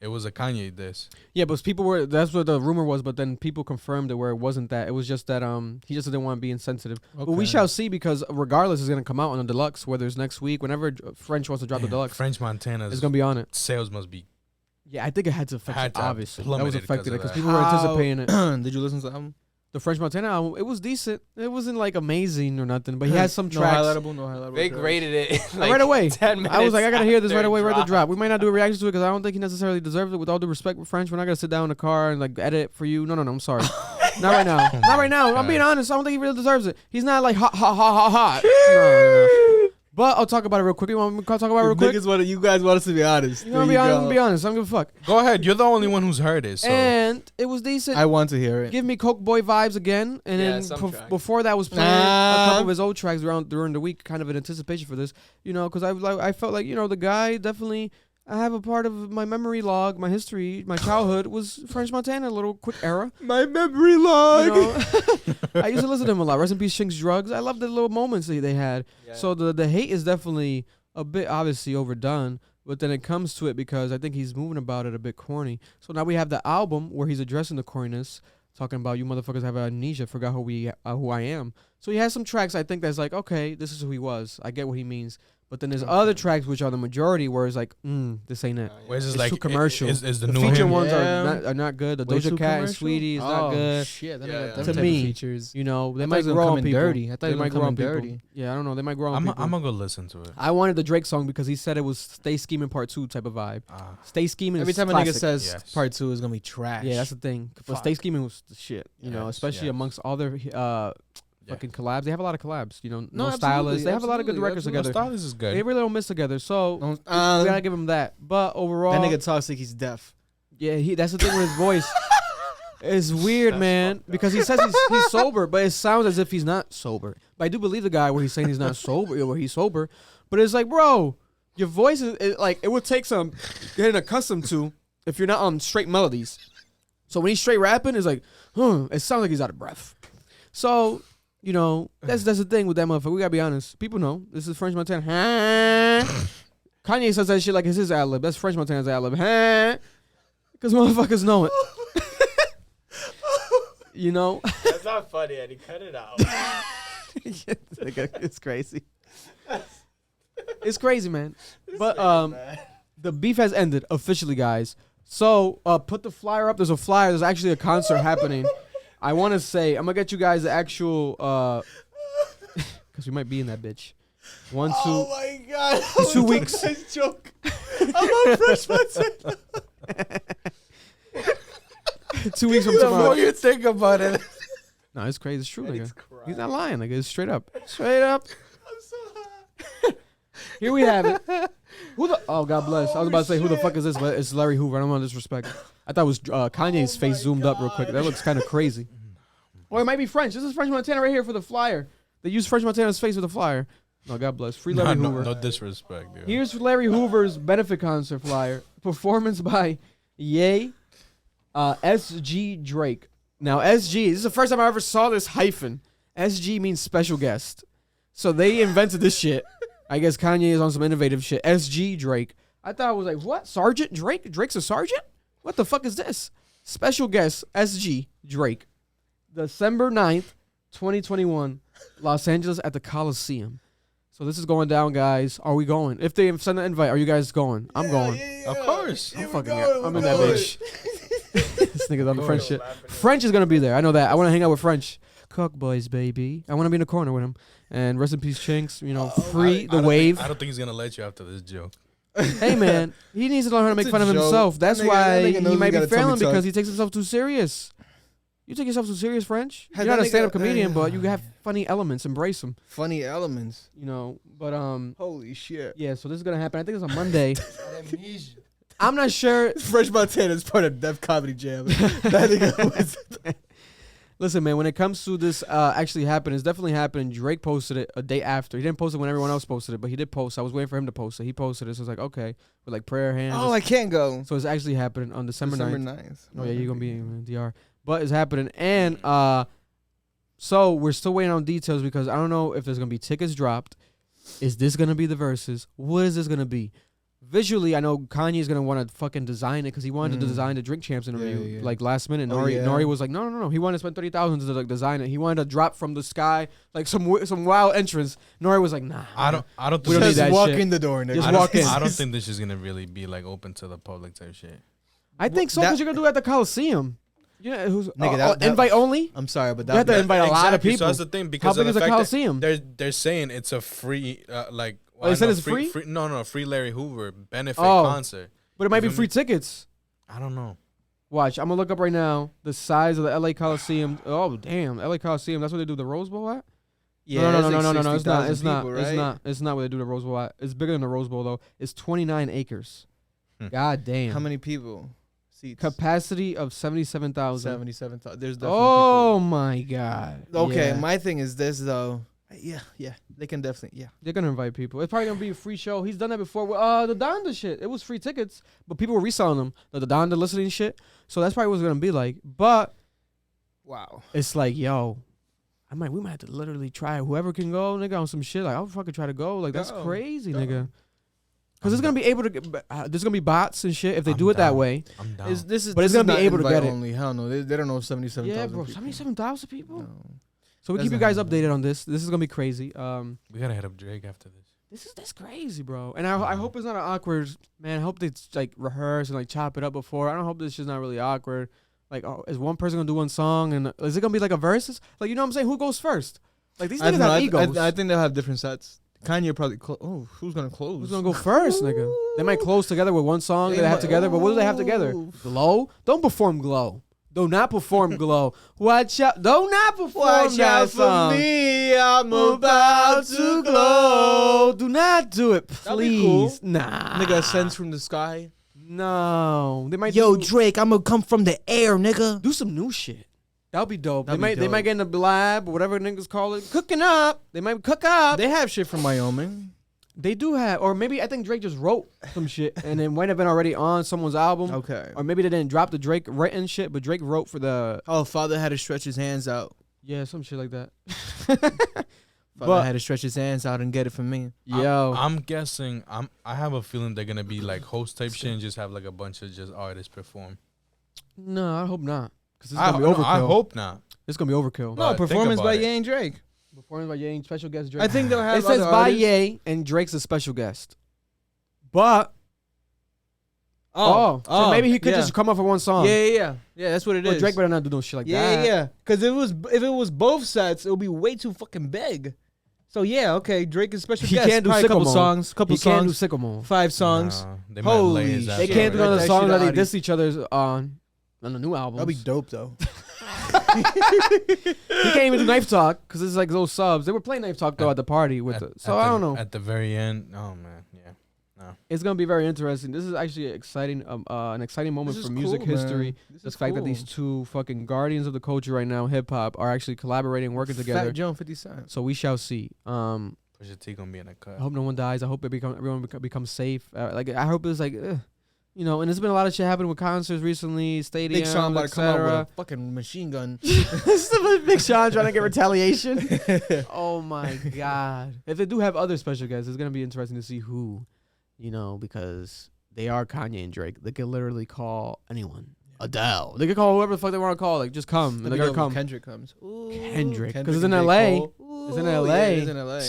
it was a Kanye diss. Yeah, but that's what the rumor was, but then people confirmed it where it wasn't that. It was just that he just didn't want to be insensitive. But we shall see because regardless it's going to come out on the Deluxe, whether it's next week, whenever French wants to drop the Deluxe. French Montana's it's going to be on it. sales must be. Yeah, I think it had to affect it, obviously. That was plummeted affected because because of people were anticipating it. Did you listen to the album? The French Montana album, it was decent. It wasn't like amazing or nothing, but he had some No tracks. highlightable Vic tracks. rated it Right away. 10 minutes I was like, I gotta hear this after right away, right to drop. drop. We might not do a reaction to it because I don't think he necessarily deserves it. With all due respect with French, we're not gonna sit down in the car and like edit it for you. No, I'm sorry. Not right now. Oh Not right now. I'm God. being honest. I don't think he really deserves it. He's not like hot. No. But I'll talk about it real quick. You want me to talk about it real quick? You guys want us to be honest. You know, I'm gonna be honest. I'm gonna give a fuck. Go ahead. You're the only one who's heard it. So. And it was decent. I want to hear it. Give me Coke Boy vibes again, and Yeah, then some tracks. before that was playing a couple of his old tracks during the week, kind of in anticipation for this, because I felt like the guy definitely. I have a part of my memory log, my history, my childhood was French Montana, a little quick era. My memory log. I used to listen to him a lot. Rest in peace, Chinks Drugs. I love the little moments that they had. Yeah. So the hate is definitely a bit obviously overdone. But then it comes to it because I think he's moving about it a bit corny. So now we have the album where he's addressing the corniness, talking about you motherfuckers have amnesia, forgot who I am. So he has some tracks I think that's like, okay, this is who he was. I get what he means. But then there's other tracks which are the majority where it's like, this ain't it. Where's this It's like too commercial. Is the The new feature him? ones Yeah. are not good. The Way too Doja Cat and commercial? Sweetie is not good. Shit, Yeah, yeah. To me, features. they I thought might it was gonna grow come on in people. dirty. I thought it They was might gonna grow come on in people. dirty. Yeah, I don't know. They might grow on I'm people. gonna go listen to it. I wanted the Drake song because he said it was Stay Scheming Part 2 type of vibe. Stay Scheming Every is time a nigga classic. says Yes. part 2 is gonna be trash. Yeah, that's the thing. But Fuck. Stay Scheming was the shit, Yes, especially yes. amongst all their fucking collabs. They have a lot of collabs, no absolutely, stylists. They have a lot of good records Absolutely. together. Stylist is They good. really don't miss together. So we Don't- gotta give him that. But overall, that nigga talks like he's deaf. yeah, that's the thing with his voice. It's weird, man, because he says he's sober, but it sounds as if he's not sober. But I do believe the guy where he's saying he's not sober, where he's sober. But it's like, bro, your voice is like it would take some getting accustomed to if you're not on straight melodies. So when he's straight rapping, it's like, it sounds like he's out of breath. So that's the thing with that motherfucker. We gotta be honest. People know this is French Montana. Kanye says that shit like it's his ad lib. That's French Montana's ad lib. Because motherfuckers know it. That's not funny, Eddie. Cut it out. It's crazy. It's crazy, man. But the beef has ended officially, guys. So put the flyer up. There's a flyer. There's actually a concert happening. I want to say I'm gonna get you guys the actual because we might be in that bitch. 1, 2. Oh my god! 2 weeks. Nice joke. I'm on French Montana. 2 weeks from The tomorrow. more you think about it, No, it's crazy. It's true, Eddie's nigga. crying. He's not lying, nigga. It's straight up. Straight up. I'm so hot. Here we have it. Oh, God bless. I was about to say, who the fuck is this? But it's Larry Hoover. I don't want to disrespect. I thought it was Kanye's face zoomed up real quick. That looks kind of crazy. Or it might be French. This is French Montana right here for the flyer. They use French Montana's face for the flyer. No, God bless. Free Larry Hoover. no disrespect, dude. Here's Larry Hoover's benefit concert flyer. Performance by Ye, SG Drake. Now, SG, this is the first time I ever saw this hyphen. SG means special guest. So they invented this shit. I guess Kanye is on some innovative shit. SG Drake. I thought I was like, what? Sergeant Drake? Drake's a sergeant? What the fuck is this? Special guest, SG Drake. December 9th, 2021, Los Angeles at the Coliseum. So this is going down, guys. Are we going? If they send an invite, are you guys going? I'm going. Of course. I'm fucking I'm in that bitch. This nigga's on the French shit. French is going to be there. I know that. I want to hang out with French. Cook boys, baby. I want to be in the corner with him. And rest in peace, Chinks. Free the wave. I don't think he's gonna let you after this joke. Hey, man. He needs to learn how to make It's fun a of joke. himself. That's That nigga why knows he he might be got a tummy failing tuck. because he takes himself too serious. You take yourself so serious, French. Had You're not that a stand-up nigga- comedian, but you have funny elements. Embrace them. Funny elements. You know, but Holy shit. yeah. So this is gonna happen. I think it's on Monday. Amnesia. I'm not sure. French Montana is part of Def Comedy Jam. That nigga was. Listen, man. When it comes to this actually happening, it's definitely happening. Drake posted it a day after. He didn't post it when everyone else posted it, but he did post. I was waiting for him to post it. He posted it. So I was like, okay, with like prayer hands. Oh, I can't go. So it's actually happening on December 9th. 9th. Oh yeah, you're gonna be in DR, but it's happening, and so we're still waiting on details because I don't know if there's gonna be tickets dropped. Is this gonna be the verses? What is this gonna be? Visually, I know Kanye's gonna want to fucking design it because he wanted to design the Drink Champs interview Yeah. like last minute. Oh, Nori, yeah. Nori was like, no. He wanted to spend $30,000 to like design it. He wanted to drop from the sky like some wild entrance. Nori was like, nah. I don't We don't think need Just that walk shit. in the door, nigga. Just I walk in. don't think this is gonna really be like open to the public type shit. I think so That- because you're gonna do it at the Coliseum. Yeah, who's Nigga, that- invite only? I'm sorry, but You have to that invite a lot of Exactly, people. So that's the thing How because big of is the the fact Coliseum? that they're saying it's a free like. Oh, they I said know, it's free? No, free Larry Hoover benefit Oh. concert. But it might be You feel free me? tickets. I don't know. Watch, I'm gonna look up right now the size of the LA Coliseum. Oh damn, LA Coliseum. That's where they do the Rose Bowl at? Yeah, no. it's like It's not. 60,000 It's not. people, It's right? not. It's not where they do the Rose Bowl at. It's bigger than the Rose Bowl though. It's 29 acres. Hmm. God damn. How many people? Seats. Capacity of 77,000. 77,000. There's definitely Oh my god. people. Okay, Yeah. my thing is this though. Yeah. They can definitely. Yeah. They're gonna invite people. It's probably gonna be a free show. He's done that before with the Donda shit. It was free tickets, but people were reselling them. The Donda listening shit. So that's probably what it's gonna be like. But Wow. it's like, yo, we might have to literally try whoever can go, nigga, on some shit. Like, I'll fucking try to go. Like, that's Go. crazy, Go. nigga. Because it's gonna be able to get, there's gonna be bots and shit if they I'm do it that down. way. I'm down. But it's gonna be not able to invite get it. only. Hell no. They don't know 77,000. Yeah, bro, people. 77,000 people. No. So we That's keep you not guys happening. updated on this. This is gonna be crazy. We gotta hit up Drake after this. That's crazy, bro. And I hope it's not an awkward. Man, I hope they like rehearse and like chop it up before. I don't hope this shit's not really awkward. Like, oh, is one person gonna do one song and is it gonna be like a versus? Like, you know what I'm saying? Who goes first? Like these I niggas don't know. have egos. I think they'll have different sets. Kanye probably. Who's gonna close? Who's gonna go first, nigga? They might close together with one song They that they have might- together, but what do they have together? Ooh. Glow? Don't perform Glow. Do not perform Glow. Watch out. Do not perform Watch that out song. for me, I'm about to glow. Do not do it, That'd be cool. please. Nah. Nigga ascends from the sky. No. They might Yo, do, Drake, I'm gonna come from the air, nigga. do some new shit. That would be dope. That'd They be might dope. get in the lab or whatever niggas call it. Cooking up. They might cook up. They have shit from Wyoming. They do have, or maybe I think Drake just wrote some shit and it might have been already on someone's album. Okay. Or maybe they didn't drop the Drake written shit, but Drake wrote for the Oh, father had to stretch his hands out. yeah, some shit like that. Father But- had to stretch his hands out and get it from me. Yo, I'm guessing. I have a feeling they're gonna be like host type shit and just have like a bunch of just artists perform. no, I hope not. Because it's I, gonna be overkill. I hope not. It's gonna be overkill. But No, think performance about by it. Ye and Drake. Performance by Ye and special guest Drake. I think they'll have It says other by artists. Ye and Drake's a special guest. But so maybe he could just come up for one song. Yeah. That's what it is. But Drake better not do no shit like that. Yeah. Because if it was both sets, it would be way too fucking big. So yeah, okay. Drake is special He guest. can't do Probably a couple Sycamore. songs. Couple He can't do songs. Sycamore. 5 songs. Nah, they might Holy lay his ass shit. They can't do none of That the songs shit that they already- diss each other's on the new albums. That'd be dope though. He can't even do Knife Talk because it's like those subs. They were playing Knife Talk though at the party with the. So I don't know. At the very end, oh man, yeah. It's gonna be very interesting. This is actually exciting, an exciting moment This for is music cool, man. history. This The is fact that cool. these two fucking guardians of the culture right now, hip hop, are actually collaborating, working together. Fat Joe and 50 Cent. So we shall see. Pusha T gonna be in a cut. I hope no one dies. I hope everyone becomes safe. Like I hope it's like, you know. And there's been a lot of shit happening with concerts recently, stadiums, Big Sean about to come out with etc. a fucking machine gun. Big Sean trying to get retaliation. Oh my god! If they do have other special guests, it's gonna be interesting to see who, you know, because they are Kanye and Drake. They could literally call anyone. Adele. They could call whoever the fuck they want to call. Like just come, and they're gonna come. Kendrick comes. Ooh, Kendrick, 'cause it's and in J. LA. Cole. It's in Ooh, LA. Yeah, it's in LA.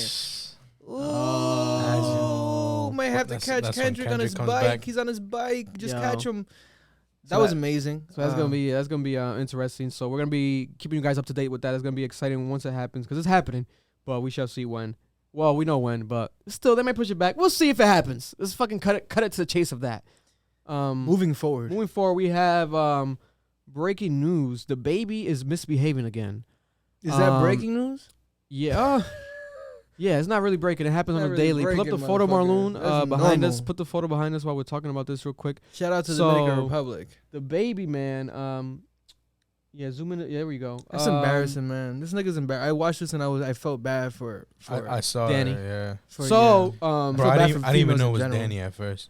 Oh. Might have to That's catch when Kendrick on his Kendrick comes bike. back. He's on his bike. Just Yo. catch him. So That was that- amazing. So that's gonna be interesting. So we're gonna be keeping you guys up to date with that. It's gonna be exciting once it happens because it's happening, but we shall see when. Well, we know when, but still they might push it back. We'll see if it happens. Let's fucking cut it to the chase of that. moving forward. Moving forward, we have breaking news. DaBaby is misbehaving again. Is that breaking news? Yeah. Yeah, it's not really breaking. It happens Not on a really daily. Pull up the breaking, photo, motherfucker. Marloon, That's behind us. normal. Put the photo behind us while we're talking about this real quick. Shout out to the So- Dominican Republic. DaBaby, man. Yeah, zoom in. Yeah, there we go. That's embarrassing, man. This nigga's embarrassed. I watched this and I felt bad for I saw Danny. It, yeah. for So, Bro, feel I bad didn't, for I didn't even females know it in was general. Danny at first.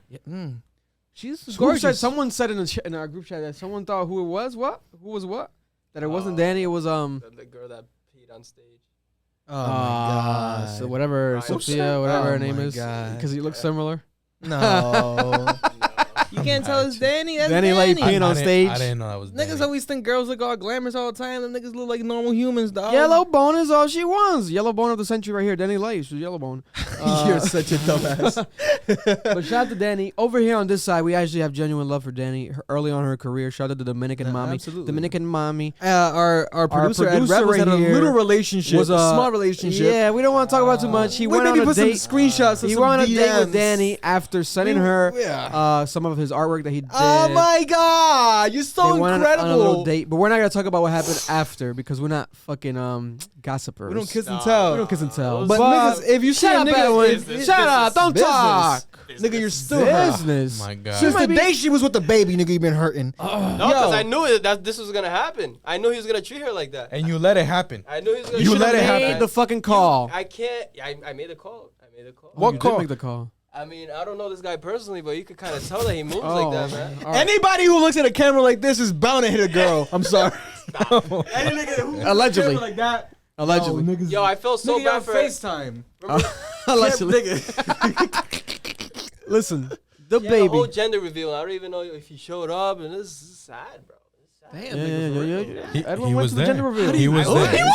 She's Group gorgeous. chat, someone said in our group chat that someone thought who it was. What? Who was what? That it wasn't Danny. It was The girl that peed on stage. Oh my god. So whatever, Right. Sophia, whatever Oh her name my is, God. because he looks similar. No. You can't tell it's Danny. That's Danny Leigh Danny. peeing on stage. I didn't know that was Danny. Niggas always think girls look all glamorous all the time. Them niggas look like normal humans, dog. Yellow bone is all she wants. Yellow bone of the century right here. Danny Leigh. She's yellow bone. You're such a dumbass. But shout out to Danny. Over here on this side, we actually have genuine love for Danny. Early on in her career, shout out to the Dominican Yeah, mommy. absolutely. Dominican mommy. Our producer, Ed producer Rebels right had a here little relationship, was a a small relationship. Yeah, we don't want to talk about too much. He We went maybe on a put some date. screenshots. He He went on a date with Danny after sending her Yeah. some of his artwork that he did. Oh my god, you're so They went incredible. on a little date, but we're not gonna talk about what happened after because we're not fucking gossipers. We don't kiss and tell. We don't kiss and tell. But niggas, if you see a shut up, nigga, Edwin. Shut up! Don't business. talk. Nigga, you're still hurt. Business. Oh my God. Since might the be- day she was with the baby, nigga, you been hurting. No, because Yo. I knew it, that this was gonna happen. I knew he was gonna treat her like that. And you let it happen. I knew he was gonna. You treat let her it like happen. Made the fucking call. I can't. I made a call. I made a call. What you did call? make the call. I mean, I don't know this guy personally, but you could kind of tell that he moves Oh, like that, man. all right. Anybody who looks at a camera like this is bound to hit a girl. I'm sorry. Any nigga who Allegedly. like that. Allegedly. niggas, Yo, I felt so bad for FaceTime. Allegedly. Listen, the Yeah, baby. the whole gender reveal. I don't even know if he showed up, and this is sad, bro. It's sad. Damn, Yeah, nigga, for real. yeah. He, Edwin he went was to the there. gender reveal. He was there.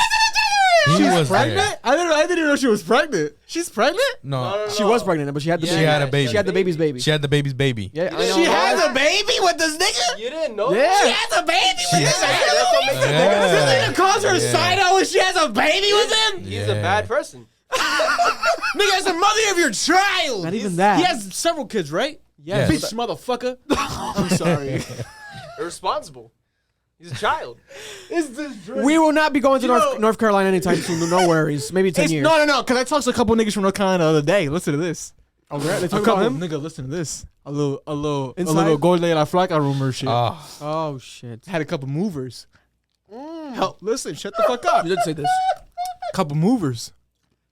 He was Pregnant? there. I didn't even know she was pregnant. She's pregnant? No, She was pregnant, but she had the Yeah, baby. she had a baby. She had the baby's baby. She had the baby's baby. Yeah, I know. She has a baby with this nigga? You didn't know? Yeah. She has a baby with this Yeah, nigga? that's what makes it Yeah. This nigga calls her Yeah. side out when she has a baby with him? He's a Yeah. bad person. Nigga, that's the mother of your child. Not even that. He has several kids, right? Yeah. Bitch, motherfucker. I'm sorry. Irresponsible. He's a child. Is this We will not be going to You know- North Carolina anytime soon. No worries. Maybe 10 years. No, because I talked to a couple niggas from North Carolina the other day. Listen to this. Oh, right? They A talk couple about him? nigga, listen to this. A little Inside? Gold de la Flaca rumor shit. Oh, shit. Had a couple movers. Help! Listen, shut the fuck up. You did say this. Couple movers.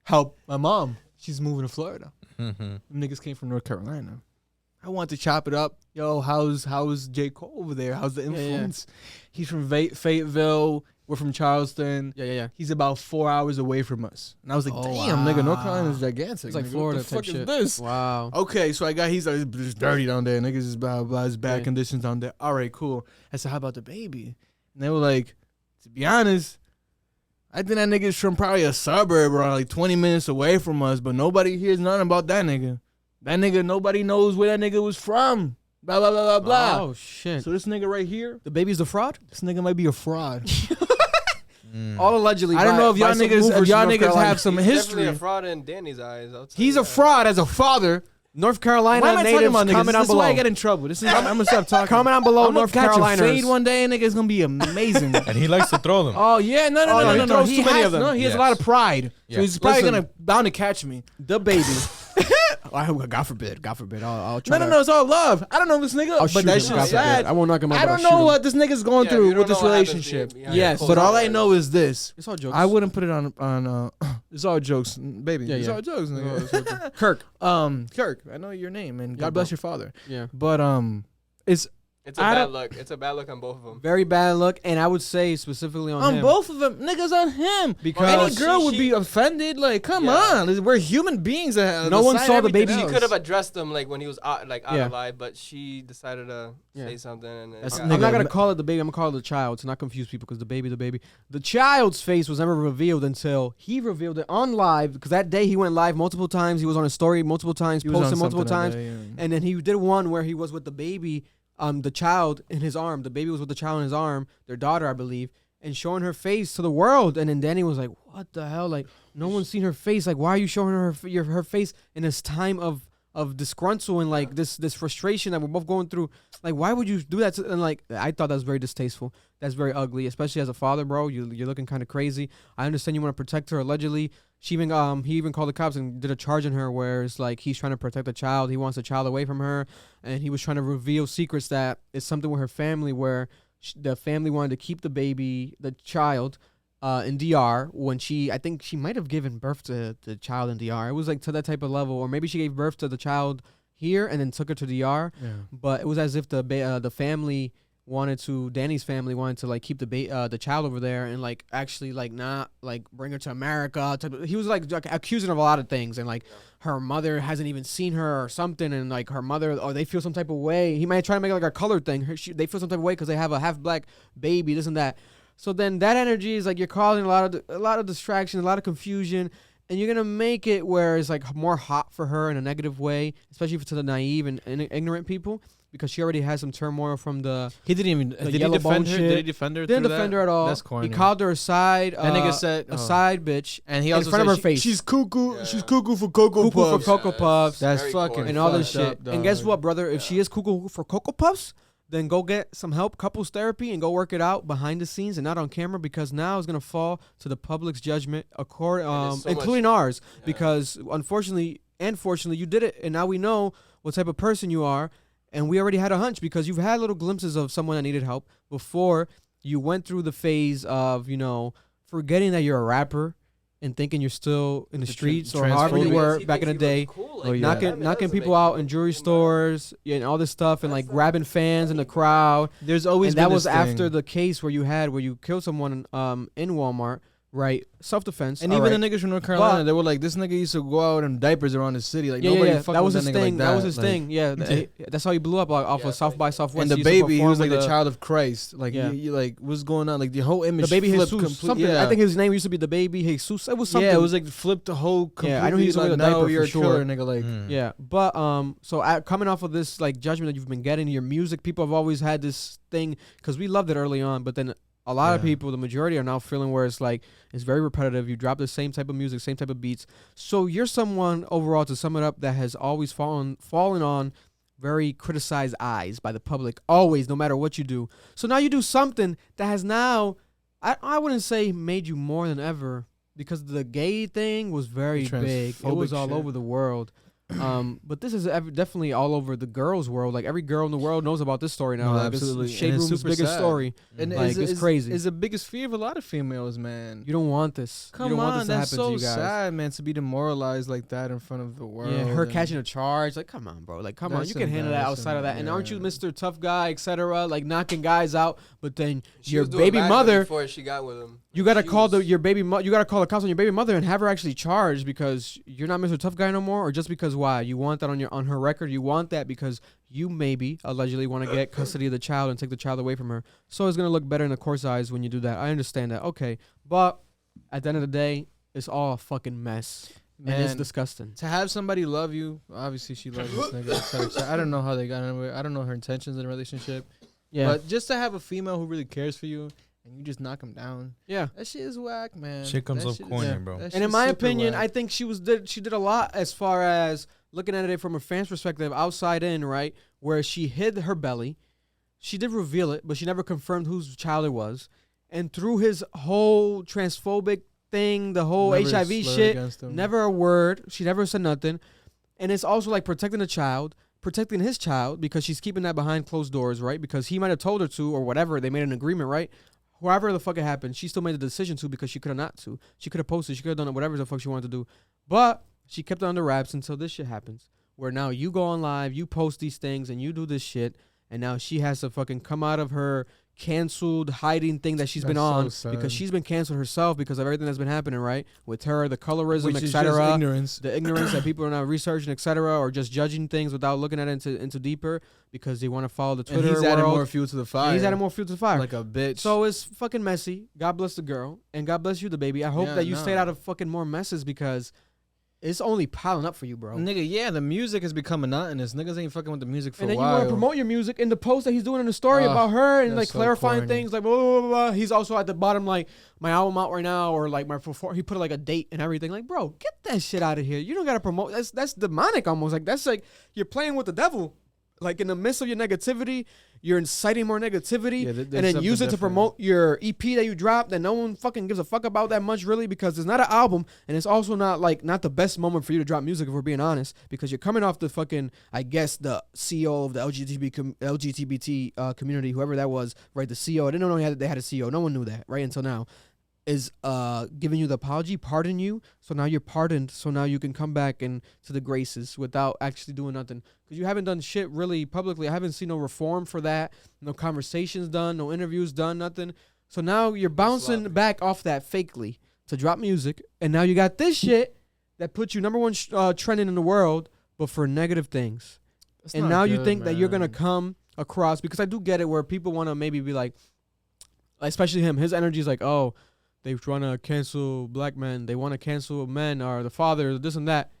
Help my mom. She's moving to Florida. Mhm. Them niggas came from North Carolina. I want to chop it up. Yo, how's J. Cole over there? How's the yeah. influence? He's from Fayetteville. We're from Charleston. Yeah. He's about 4 hours away from us. And I was like, Oh, damn, nigga, North wow. Carolina's gigantic. It's like nigga. Florida What the type fuck shit. is this? Wow. Okay, so he's like, it's dirty down there. Niggas is blah, blah, it's bad Yeah. conditions down there. All right, cool. I said, how about the baby? And they were like, to be honest, I think that nigga's from probably a suburb or like 20 minutes away from us, but nobody hears nothing about that nigga. That nigga, nobody knows where that nigga was from. Blah, blah, blah, blah, blah. Oh, shit. So this nigga right here, The baby's a fraud? this nigga might be a fraud. All allegedly. I don't know if y'all by some niggas, movers if from y'all North niggas Carolina. have some He's history. definitely a fraud in Danny's eyes. I'll tell He's you a that. fraud as a father. North Carolina Why am I talking natives, about niggas? comment This down is why below. I get in trouble. I'm gonna stop talking. Comment down below, I'm North gonna catch a fade Caroliners. one day, nigga. It's gonna be amazing. And he likes to throw them. Oh yeah, no, Oh, he no. throws He too many has, of them. no, he has Yes. a lot of pride, Yeah. so he's probably Listen. bound to catch me. The baby. I hope, God forbid. I'll try No, to. no, it's all love. I don't know this nigga, I'll but shoot that him, shit's God forbid. sad. I won't knock him out. I but don't I'll shoot know him. what this nigga's going Yeah, through you with don't this know what happens relationship. behind Yes, closed But all I doors. know is this. It's all jokes. I wouldn't put it on. It's all jokes, baby. Yeah, It's yeah. all jokes, nigga. Kirk. Kirk. I know your name, and Go, God bless bro. your father. Yeah. But it's It's a I bad don't- look. It's a bad look on both of them. Very bad look, and I would say specifically on on him. both of them, niggas on him. Because Any girl she- would she- be offended. Like, come Yeah. on, we're human beings. No one saw the baby. She Else. could have addressed him like when he was out Yeah. of line, but she decided to Yeah. say something. And That's I'm nigga, not gonna call it the baby. I'm gonna call it the child to not confuse people because the baby. The child's face was never revealed until he revealed it on live. Because that day he went live multiple times. He was on a story multiple times, He was on posted multiple something that times, day, yeah. and then he did one where he was with the baby, the child in his arm. The baby was with the child in his arm, their daughter, I believe, and showing her face to the world. And then Danny was like, "What the hell? Like, no one's seen her face. Like, why are you showing her her face in this time of disgruntle and like this frustration that we're both going through. Like, why would you do that? And like, I thought that was very distasteful. That's very ugly, especially as a father, bro. You're looking kind of crazy. I understand you want to protect her. Allegedly, he even called the cops and did a charge on her where it's like he's trying to protect the child. He wants the child away from her, and he was trying to reveal secrets that is something with her family where the family wanted to keep the child. In DR when I think she might have given birth to the child in DR. It was like to that type of level, or maybe she gave birth to the child here and then took her to DR. Yeah. But it was as if the family Danny's family wanted to like keep the child over there and like actually like not like bring her to America. He was like accusing her of a lot of things, and like her mother hasn't even seen her or something, and like her mother, or they feel some type of way. He might try to make it like a color thing. They feel some type of way because they have a half black baby, this and that. So then that energy is like you're causing a lot of distraction, a lot of confusion, and you're gonna make it where it's like more hot for her in a negative way, especially to the naive and ignorant people, because she already has some turmoil from the. He didn't even. Did he defend her? Did he defend her? Didn't defend her at all. That's corny. He called her a side. That nigga said a side bitch, and he also in front said of her face. She's cuckoo. Yeah. She's cuckoo for Cocoa Puffs. Cuckoo for Cocoa Puffs. That's fucking and all this shit. And guess what, brother? If she is cuckoo for Cocoa Puffs, then go get some help, couples therapy, and go work it out behind the scenes and not on camera, because now it's going to fall to the public's judgment, including ours, because unfortunately and fortunately you did it, and now we know what type of person you are, and we already had a hunch because you've had little glimpses of someone that needed help before you went through the phase of, forgetting that you're a rapper and thinking you're still in the streets or however you were back in the day, knocking people out in jewelry stores and all this stuff, and like grabbing fans in the crowd. There's always been that was this after thing. the case where you killed someone in Walmart, right? Self-defense. And even the niggas from North Carolina, they were like, this nigga used to go out in diapers around the city. Like nobody fucked that was with his that nigga thing. like that. That was his thing. Yeah, that's how he blew up off of South by Southwest. And DaBaby, he was like the child of Christ. Like, he like, what's going on? Like the whole image. DaBaby flipped Jesus, something. I think his name used to be DaBaby Jesus. It was something. Yeah, it was like flipped the whole. Yeah, I know he's like, a no, diaper you're for a sure. killer, nigga. Like, yeah, but so coming off of this like judgment that you've been getting, your music, people have always had this thing because we loved it early on, but then a lot of people, the majority, are now feeling where it's like it's very repetitive. You drop the same type of music, same type of beats. So you're someone overall, to sum it up, that has always fallen on very criticized eyes by the public, always, no matter what you do. So now you do something that has now, I wouldn't say made you more than ever, because the gay thing was very big. It was all over the world. But this is definitely all over the girls' world. Like every girl in the world knows about this story now. No, like, absolutely. It's Shade Room's biggest story. And like, it's crazy. It's the biggest fear of a lot of females, man. You don't want this. Come you don't on, want this that's to happen so to you guys. sad, man, to be demoralized like that in front of the world. Yeah, her catching a charge. Like, come on, bro. Like, come on. You can handle that outside of that. And aren't you Mr. Tough Guy, etc.? Like knocking guys out, but then your baby mother. Before she got with him. You gotta call your baby. You gotta call the cops on your baby mother and have her actually charged because you're not Mr. Tough Guy no more, or just because why you want that on her record. You want that because you maybe allegedly want to get custody of the child and take the child away from her. So it's gonna look better in the court's eyes when you do that. I understand that. Okay, but at the end of the day, it's all a fucking mess. Man, and it's disgusting. To have somebody love you, obviously she loves this nigga. etc. I don't know how they got into it. I don't know her intentions in a relationship. Yeah, but just to have a female who really cares for you. And you just knock him down. Yeah, that shit is whack, man. Shit comes off corny, bro. And in my opinion, I think she did a lot as far as looking at it from a fan's perspective, outside in, right, where she hid her belly. She did reveal it, but she never confirmed whose child it was. And through his whole transphobic thing, the whole never HIV shit, never a word. She never said nothing. And it's also like protecting the child, protecting his child, because she's keeping that behind closed doors, right? Because he might have told her to, or whatever. They made an agreement, right? Whoever the fuck it happened, she still made the decision to, because she could have not to. She could have posted. She could have done whatever the fuck she wanted to do. But she kept it under wraps until this shit happens. Where now you go on live, you post these things, and you do this shit. And now she has to fucking come out of her canceled hiding thing that she's been on. Because she's been canceled herself because of everything that's been happening, right? With her, the colorism, etc. The ignorance that people are not researching, etc. Or just judging things without looking at it into deeper because they want to follow the Twitter world. And he's adding more fuel to the fire. He's adding more fuel to the fire. Like a bitch. So it's fucking messy. God bless the girl. And God bless you, DaBaby. I hope that you stayed out of fucking more messes because it's only piling up for you, bro. Nigga, yeah, the music has become monotonous. Niggas ain't fucking with the music for And a then while. you want to promote your music in the post that he's doing in the story about her and that's like so clarifying corny. things like blah, blah, blah, blah. He's also at the bottom like my album out right now or like my he put like a date and everything. Like, bro, get that shit out of here. You don't gotta promote. That's demonic almost. Like that's like you're playing with the devil. Like in the midst of your negativity, you're inciting more negativity, and then use it to promote your EP that you dropped. That no one fucking gives a fuck about that much, really, because it's not an album, and it's also not the best moment for you to drop music, if we're being honest, because you're coming off the fucking, I guess, the CEO of the LGBT community, whoever that was, right? The CEO. I didn't know they had a CEO. No one knew that, right, until now. Is giving you the apology, pardon you. So now you're pardoned. So now you can come back and to the graces without actually doing nothing. Because you haven't done shit really publicly. I haven't seen no reform for that. No conversations done. No interviews done. Nothing. So now you're bouncing back off that fakely to drop music. And now you got this shit that puts you number one trending in the world, but for negative things. That's and not now you good, think that you're going to man. come across. Because I do get it where people want to maybe be like, especially him. His energy is like, oh, they want to cancel black men. They want to cancel men or the father, this and that.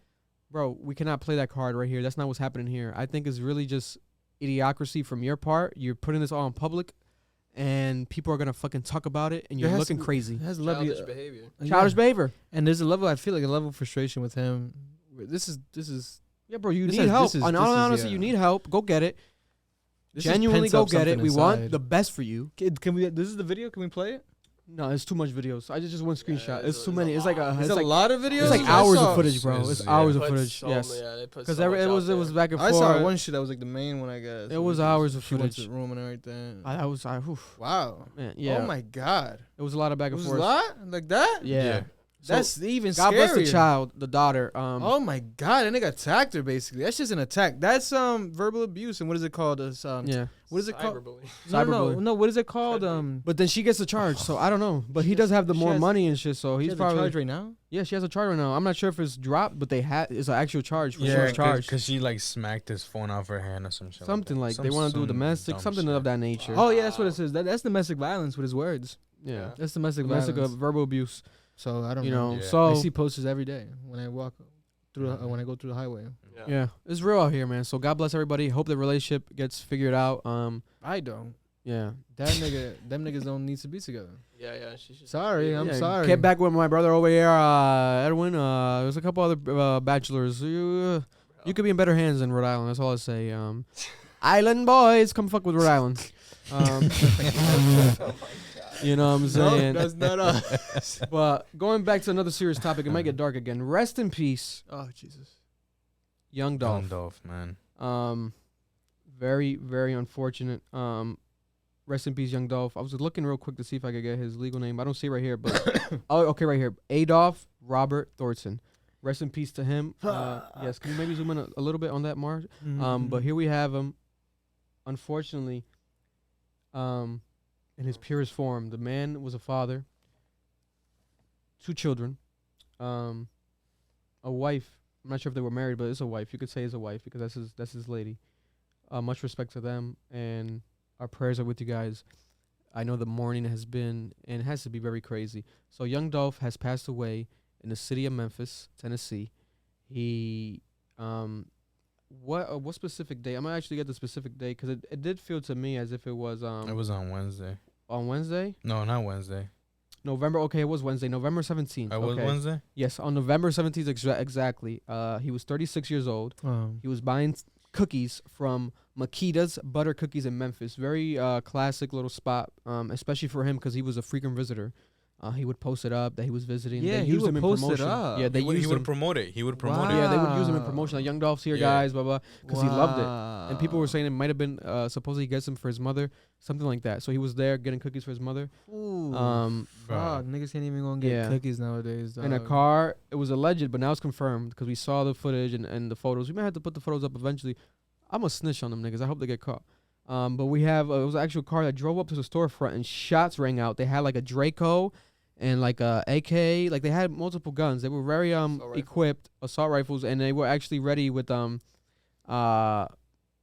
Bro, we cannot play that card right here. That's not what's happening here. I think it's really just idiocracy from your part. You're putting this all in public, and people are going to fucking talk about it, and you're looking crazy. It has a level, Childish behavior. Childish behavior. and there's a level. I feel like a level of frustration with him. This is. Yeah, bro, you This need is- help. this is- In this all is, honesty, you need help. Go get it. This is Genuinely pent go up get it. something We want inside. the best for you. Can we? This is the video. Can we play it? No, it's too much videos. I just one screenshot. it's It's too a many. It's like a. There's It's a like lot of videos. it's like I hours saw- of footage, bro. It's hours of Put footage. so Yes. many- they put Because so much it was out there. back and I forth. saw one shit that was like the main one, I guess. It was hours of She went to footage. the room and everything. That was oof. Wow. Man, yeah. Oh my god. It was a lot of back It and was a forth. lot like that. Yeah. Yeah. So, That's even God scarier. bless the child, the daughter. Oh my god, that nigga attacked her basically. That's just an attack. That's verbal abuse. And what is it called? Yeah. What is it called? Cyberbullying. Cyberbullying. What is it called? But then she gets a charge, so I don't know. But he does have the She more has- money and shit, so She he's has a probably charge right now. yeah. She has a charge right now. I'm not sure if it's dropped, but it's an actual charge. For Yeah, sure, charge. because she like smacked his phone off her hand or some shit. Something like that. they want to do Some domestic, dumb something shit. of that nature. Oh yeah, that's what it says. That's domestic violence with his words. Yeah, That's domestic domestic violence. verbal abuse. So I don't You know. know, Yeah. so I see posters every day when I walk through when I go through the highway. yeah, it's real out here, man. So God bless everybody. Hope the relationship gets figured out. I don't. Yeah. Them niggas don't need to be together. Yeah, she should. Sorry, I'm Yeah, sorry. Get back with my brother over here, Edwin. There's a couple other bachelors. You could be in better hands than Rhode Island. That's all I say. Island boys, come fuck with Rhode Island. You know what I'm saying? No, that's not us. But going back to another serious topic, it might get dark again. Rest in peace, Oh Jesus. young Dolph. Dolph, man. Very, very unfortunate. Rest in peace, young Dolph. I was looking real quick to see if I could get his legal name. I don't see it right here, but oh, okay, right here. Adolph Robert Thorson. Rest in peace to him. Yes, can you maybe zoom in a little bit on that, Marge? But here we have him. Unfortunately, in his purest form, the man was a father, 2 children, a wife. I'm not sure if they were married, but it's a wife. You could say it's a wife because that's his lady. Much respect to them, and our prayers are with you guys. I know the mourning has been and it has to be very crazy. So young Dolph has passed away in the city of Memphis, Tennessee. He what specific day? I'm gonna actually get the specific day because it did feel to me as if it was It was on Wednesday. on Wednesday, No, not Wednesday. November. Okay, it was Wednesday, November 17th. It was okay. Wednesday. Yes, on November 17th exactly. He was 36 years old. He was buying cookies from Makita's Butter Cookies in Memphis. Very classic little spot, especially for him because he was a frequent visitor. He would post it up that he was visiting. Yeah, They he used would him in post it promotion. up. Yeah, they He used would him. promote it. He would promote Yeah, it. they would use him in Wow. promotion. Like, young Dolph's here, Yeah. guys, blah blah, because he loved it. And people were saying it might have been supposedly he gets them for his mother, something like that. So he was there getting cookies for his mother. Ooh. Um, Fuck, niggas can't even go and get yeah. cookies nowadays. in a dog. car. It was alleged, but now it's confirmed because we saw the footage and the photos. We might have to put the photos up eventually. I'm a snitch on them niggas. I hope they get caught. But we have it was an actual car that drove up to the storefront and shots rang out. They had like a Draco and like a AK. Like they had multiple guns. They were very equipped, assault rifles, and they were actually ready with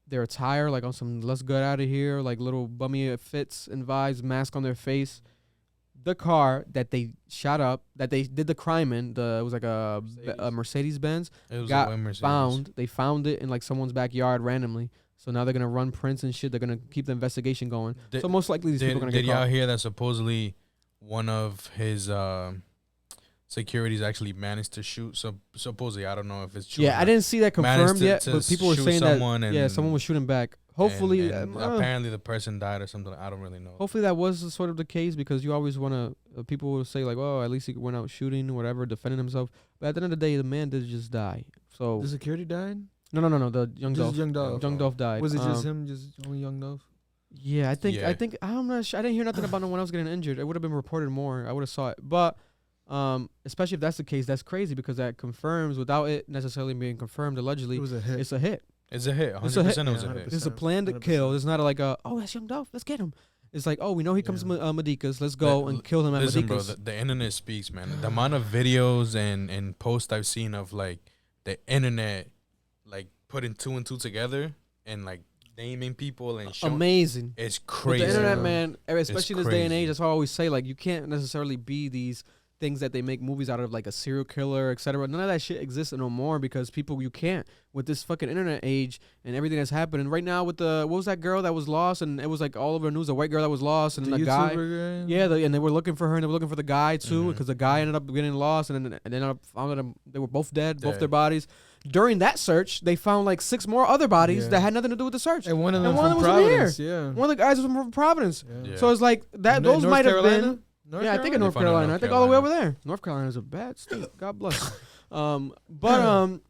their attire, like on some let's get out of here, like little bummy fits and vibes, mask on their face. the car that they shot up, that they did the crime in, it was like a Mercedes Benz, It was got a white Mercedes. found. They found it in like someone's backyard randomly. So now they're gonna run prints and shit. They're gonna keep the investigation going. So most likely these people are gonna Did get caught. y'all hear that supposedly one of his securities actually managed to shoot? So supposedly, I don't know if it's true. Yeah, I didn't see that confirmed yet, to but people were shoot saying that someone someone was shooting back. Hopefully, and apparently the person died or something. I don't really know. hopefully that was sort of the case, because you always want to. People will say like, "Oh, at least he went out shooting or whatever, defending himself." But at the end of the day, the man did just die. So The security died. no. The young Dolph. Young Dolph. Young Dolph died. Was it just him? Just only Young Dolph? Yeah, I think Yeah. I'm not sure. I didn't hear nothing about no one else getting injured. It would have been reported more. I would have saw it. But especially if that's the case, that's crazy, because that confirms, without it necessarily being confirmed, allegedly, It was a hit. it's a hit. It's a hit. 100% It's a hit. it was Yeah, a hit. 100%. It's a plan to kill. 100%. It's not like that's Young Dolph. Let's get him. It's like, oh, we know he comes Yeah. to Medica's. Let's go and kill him at Listen, bro, Medica's. the internet speaks, man. The amount of videos and posts I've seen of like the internet, like putting two and two together and like naming people and showing, Amazing. it's With crazy. the internet, Yeah. man, especially in this day and crazy. age, that's why I always say, like, you can't necessarily be these things that they make movies out of, like a serial killer, etc. None of that shit exists no more, because people, you can't, with this fucking internet age and everything that's happening right now with what was that girl that was lost, and it was like all over the news, a white girl that was lost, and the guy. YouTuber guy? Yeah, and they were looking for her, and they were looking for the guy too, Mhm. because the guy ended up getting lost, and then ended up found them. They were both dead, both Dead. their bodies. During that search, they found like 6 more other bodies Yeah. that had nothing to do with the search. And one of And them one of from them was from Providence. Yeah. One of the guys was from Providence, Yeah. so it's like that. Those North might have Carolina? been. North Yeah, I think in Carolina? North They found it in Carolina. North I think all the way over Carolina. there. North Carolina is a bad state. God bless. But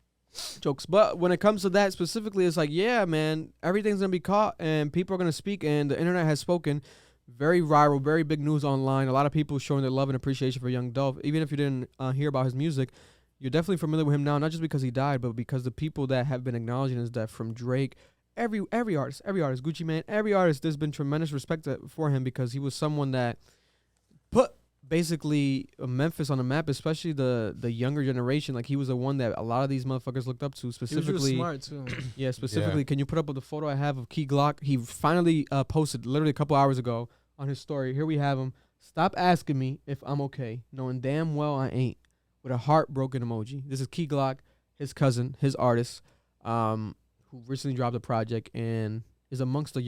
jokes. But when it comes to that specifically, it's like, yeah, man, everything's gonna be caught, and people are gonna speak, and the internet has spoken. Very viral, very big news online. A lot of people showing their love and appreciation for Young Dolph. Even if you didn't hear about his music, you're definitely familiar with him now, not just because he died, but because the people that have been acknowledging his death, from Drake, every artist, Gucci Mane, every artist, there's been tremendous respect for him, because he was someone that put basically Memphis on the map, especially the younger generation. Like, he was the one that a lot of these motherfuckers looked up to, He was specifically. real smart too. Yeah, specifically. Can you put up the photo I have of Key Glock? He finally posted literally a couple hours ago on his story. Here we have him. Stop asking me if I'm okay, knowing damn well I ain't. With a heartbroken emoji. This is Key Glock, his cousin, his artist, who recently dropped a project and is amongst the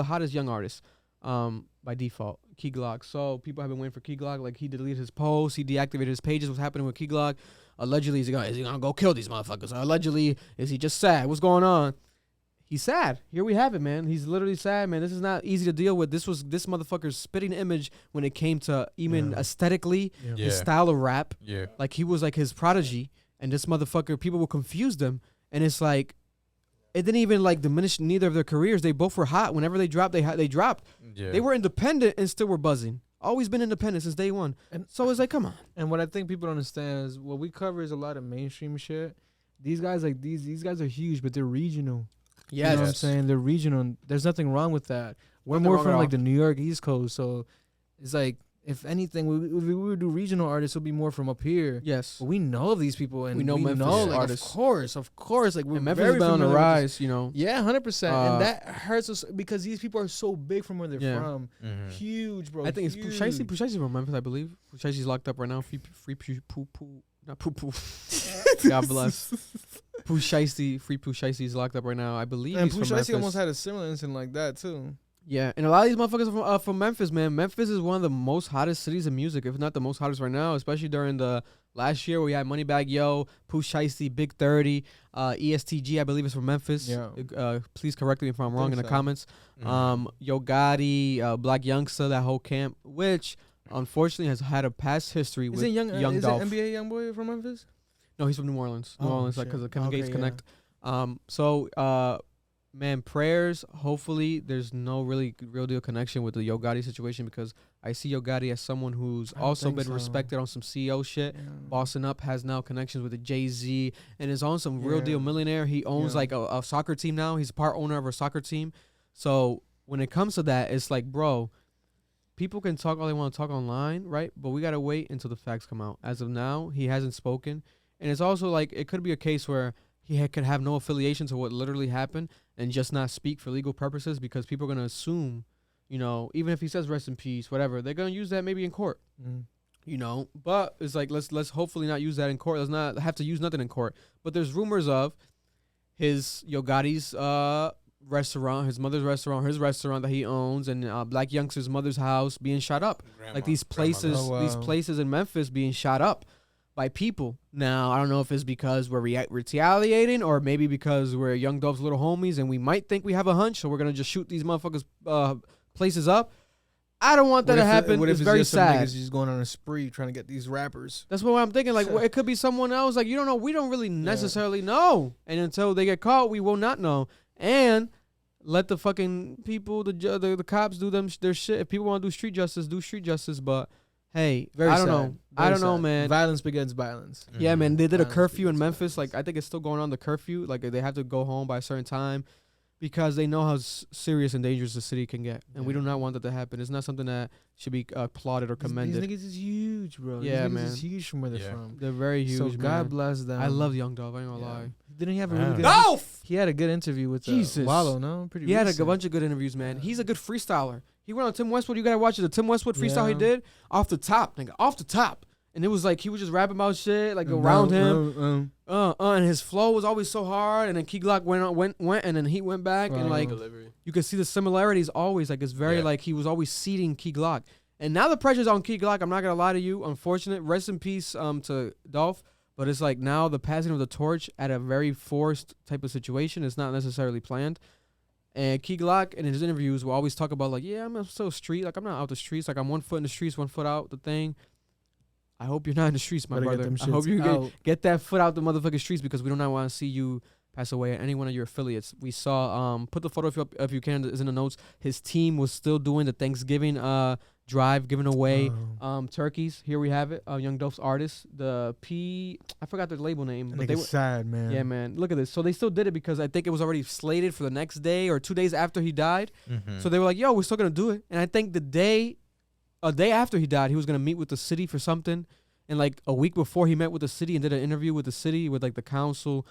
hottest young artists, by default. Key Glock. So people have been waiting for Key Glock. Like, he deleted his posts, he deactivated his pages. What's happening with Key Glock? Allegedly, is he gonna go kill these motherfuckers? Or allegedly, is he just sad? What's going on? He's sad. Here we have it, man. He's literally sad, man. This is not easy to deal with. This motherfucker's spitting image when it came to even aesthetically, Yeah. his style of rap. Yeah. Like, he was like his prodigy, and this motherfucker, people will confuse them, and it's like, it didn't even like diminish neither of their careers. They both were hot. Whenever they dropped, they dropped. Yeah. They were independent and still were buzzing. Always been independent since day one. And- So it's like, come on. And what I think people don't understand is what we cover is a lot of mainstream shit. These guys, like these guys are huge, but they're regional. You know what I'm Yes. saying? They're regional. There's nothing wrong with that. We're Nothing more wrong at from all. like the New York East Coast, so it's like, if anything, if we would do regional artists, it'll be more from up here. Yes. But we know of these people, and We know Memphis like, artists. Of course, like we're And Memphis very has been on the familiar with this. rise, you know. Yeah, 100%, Uh, and that hurts us because these people are so big from where they're Yeah. from. Mhm. Huge, bro. I think it's huge. Pushaisi. Pushaisi's from Memphis, I believe. Pushaisi's locked up right now. Not poo poo. God bless. Free Pushaisi's locked up right now. I believe And he's from Pusha Memphis. T almost had a similar incident like that too. Yeah, and a lot of these motherfuckers are from Memphis, man. Memphis is one of the most hottest cities in music, if not the most hottest right now, especially during the last year where we had Moneybagg Yo, Pooh Shiesty, Big 30, ESTG, I believe is from Memphis. Yeah. Please correct me if I'm wrong in the so. comments. Mhm. Yo Gotti, Black Youngster, that whole camp, which unfortunately has had a past history with Is it young Dolph. Is it NBA young boy from Memphis? No, he's from New Orleans. New Oh, Orleans, like shit. because of Kevin Okay, Gates yeah. Connect. Man, prayers. Hopefully, there's no really real deal connection with the Yo Gotti situation, because I see Yo Gotti as someone who's I don't also think been so. respected on some CEO shit. Yeah. Bossing Up has now connections with the Jay-Z and is on some real Yeah. deal millionaire. He owns Yeah. like a soccer team now. He's part owner of a soccer team. So when it comes to that, it's like, bro, people can talk all they want to talk online, right? But we got to wait until the facts come out. As of now, he hasn't spoken. And it's also like, it could be a case where he could have no affiliation to what literally happened and just not speak for legal purposes, because people are going to assume You know, even if he says rest in peace, whatever, they're gonna use that maybe in court. You know, but it's like let's hopefully not use that in court. Let's not have to use nothing in court. But there's rumors of his Yo Gotti's restaurant, his mother's restaurant, his restaurant that he owns, and Black Youngster's mother's house being shot up. Like these places, these places in Memphis being shot up by people. Now I don't know if it's because we're retaliating or maybe because we're Young Dolph's little homies and we might think we have a hunch, so we're gonna just shoot these motherfuckers places up. I don't want that to happen. It's very sad. Niggas just going on a spree trying to get these rappers. That's what I'm thinking. Like, it could be someone else. Like, you don't know. We don't really necessarily know. And until they get caught, we will not know. And let the fucking people, the cops do their shit. If people want to do street justice, do street justice. But hey, I don't know. I don't know, man. Violence begets violence. Yeah, man. They did a curfew in Memphis. Like, I think it's still going on, the curfew. Like, they have to go home by a certain time, because they know how serious and dangerous the city can get. And we do not want that to happen. It's not something that should be applauded or commended. These niggas is huge, bro. Yeah, these man. niggas is huge from where they're from. They're very huge, So man. God bless them. I love Young Dolph. I ain't gonna lie. Didn't he have a really good Dolph? He had a good interview with Wallow, no? Pretty He had a recent. bunch of good interviews, man. He's a good freestyler. He went on Tim Westwood. You gotta watch it. The Tim Westwood freestyle he did off the top, nigga. Off the top. And it was like he was just rapping about shit, like around him. And his flow was always so hard. And then Key Glock went, and then he went back. And like, you could see the similarities always. Like, it's very like he was always seeding Key Glock. And now the pressure's on Key Glock. I'm not gonna lie to you. Unfortunate. Rest in peace to Dolph. But it's like now the passing of the torch at a very forced type of situation. It's not necessarily planned. And Key Glock in his interviews will always talk about like, yeah, I'm still street. Like, I'm not out the streets. Like, I'm 1 foot in the streets, 1 foot out the thing. I hope you're not in the streets, my brother. I hope you get that foot out the motherfucking streets, because we do not want to see you pass away at any one of your affiliates. We saw, put the photo if you can, is in the notes. His team was still doing the Thanksgiving drive, giving away turkeys. Here we have it. Young Dolph's artist, I forgot their label name. But they were sad, man. Yeah, man. Look at this. So they still did it because I think it was already slated for the next day or 2 days after he died. So they were like, yo, we're still going to do it. And I think a day after he died, he was going to meet with the city for something. And like a week before, he met with the city and did an interview with the city, with like the council.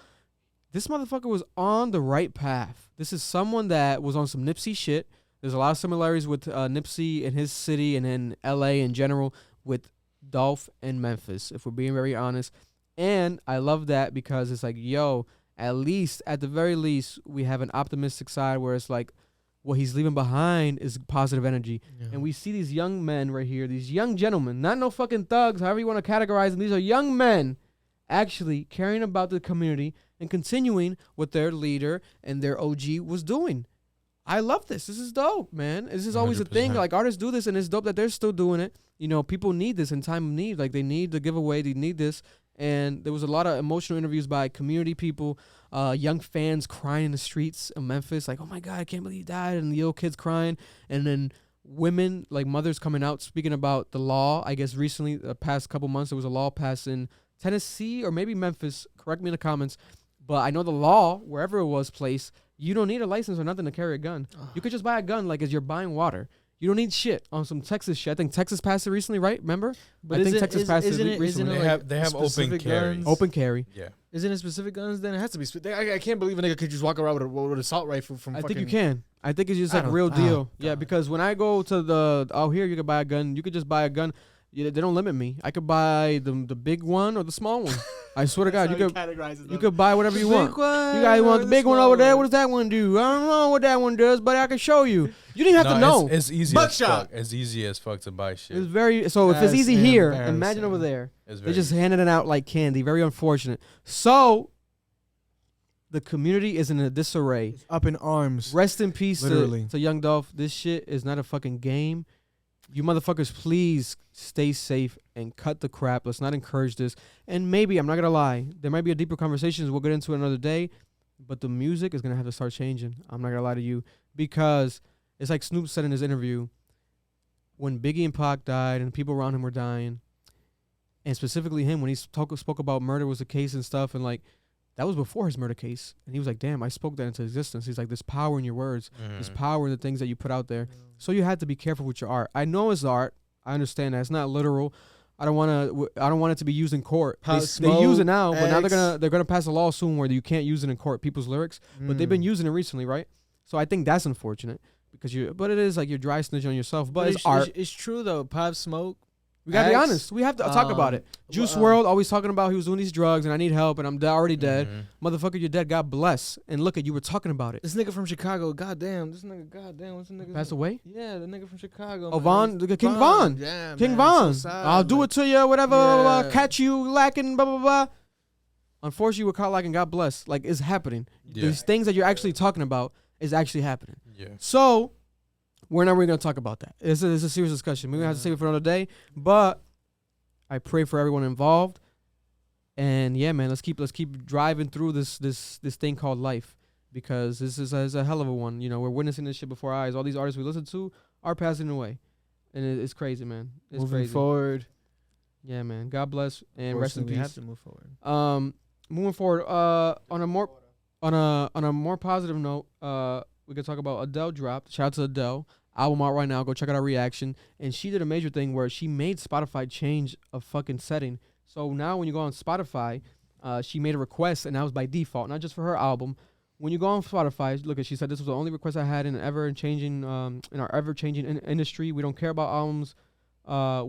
This motherfucker was on the right path. This is someone that was on some Nipsey shit. There's a lot of similarities with Nipsey and his city, and in LA in general with Dolph and Memphis, if we're being very honest. And I love that because it's like, yo, at the very least, we have an optimistic side where it's like, what he's leaving behind is positive energy. Yeah. And we see these young men right here, these young gentlemen, not no fucking thugs, however you want to categorize them. These are young men actually caring about the community and continuing what their leader and their OG was doing. I love this. This is dope, man. This is always 100%. A thing. Like, artists do this, and it's dope that they're still doing it. You know, people need this in time of need. Like, they need the giveaway. They need this. And there was a lot of emotional interviews by community people, young fans crying in the streets of Memphis, like, oh my God, I can't believe he died, and the little kids crying. And then women, like mothers, coming out speaking about the law. I guess recently, the past couple months, there was a law passed in Tennessee or maybe Memphis. Correct me in the comments. But I know the law, wherever it was placed, you don't need a license or nothing to carry a gun. You could just buy a gun like as you're buying water. You don't need shit on some Texas shit. I think Texas passed it recently, right? Remember? But I think Texas passed it recently. They have open carry. Open carry. Yeah. Isn't it specific guns? Then it has to be. I can't believe a nigga could just walk around with an assault rifle from. I think you can. I think it's just like real deal. Yeah, because when I go to here you can buy a gun. You could just buy a gun. Yeah, they don't limit me. I could buy the big one or the small one. I swear to God, you could buy whatever you want. You guys want the big one over there? What does that one do? I don't know what that one does, but I can show you. You didn't have to know. It's easy as fuck. It's easy as fuck to buy shit. It's very so. If it's easy here, imagine over there. They just handed it out like candy. Very unfortunate. So the community is in a disarray. It's up in arms. Rest in peace to Young Dolph. This shit is not a fucking game. You motherfuckers, please stay safe and cut the crap. Let's not encourage this. And maybe, I'm not going to lie, there might be a deeper conversation. We'll get into it another day. But the music is going to have to start changing. I'm not going to lie to you. Because it's like Snoop said in his interview, when Biggie and Pac died and people around him were dying, and specifically him, when he spoke about murder was the case and stuff, and like, that was before his murder case. And he was like, damn, I spoke that into existence. He's like, there's power in your words. There's power in the things that you put out there. So you had to be careful with your art. I know it's art. I understand that. It's not literal. I don't want it to be used in court. They use it now, but now they're gonna pass a law soon where you can't use it in court, people's lyrics. But they've been using it recently, right? So I think that's unfortunate. because but it is like you're dry snitching on yourself. But it's art. It's true though. Pop Smoke. We gotta be honest. We have to talk about it. Juice WRLD always talking about he was doing these drugs and I need help and I'm already dead. Motherfucker, you're dead. God bless. And look at you were talking about it. This nigga from Chicago. Goddamn. This nigga. Goddamn. What's the nigga? Passed away. Yeah, the nigga from Chicago. Oh, Von, King Von. Yeah, King man, Von. so sad, I'll do man. it to you. Whatever. Yeah. Catch you lacking. Blah blah blah. Unfortunately, we're caught lacking. God bless. Like it's happening. Yeah. These things that you're actually talking about is actually happening. Yeah. So we're not really gonna talk about that. It's a serious discussion. We're gonna have to save it for another day. But I pray for everyone involved. And yeah, man, let's keep driving through this thing called life, because this is a hell of a one. You know, we're witnessing this shit before our eyes. All these artists we listen to are passing away, and it's crazy, man. It's Moving crazy. forward. Yeah, man. God bless and rest in We peace. have to move forward. Moving forward. On a more positive note, we could talk about Adele dropped. Shout out to Adele. Album out right now. Go check out our reaction. And she did a major thing where she made Spotify change a fucking setting. So now when you go on Spotify, she made a request, and that was by default, not just for her album. When you go on Spotify, look, she said this was the only request I had in our ever-changing industry. We don't care about albums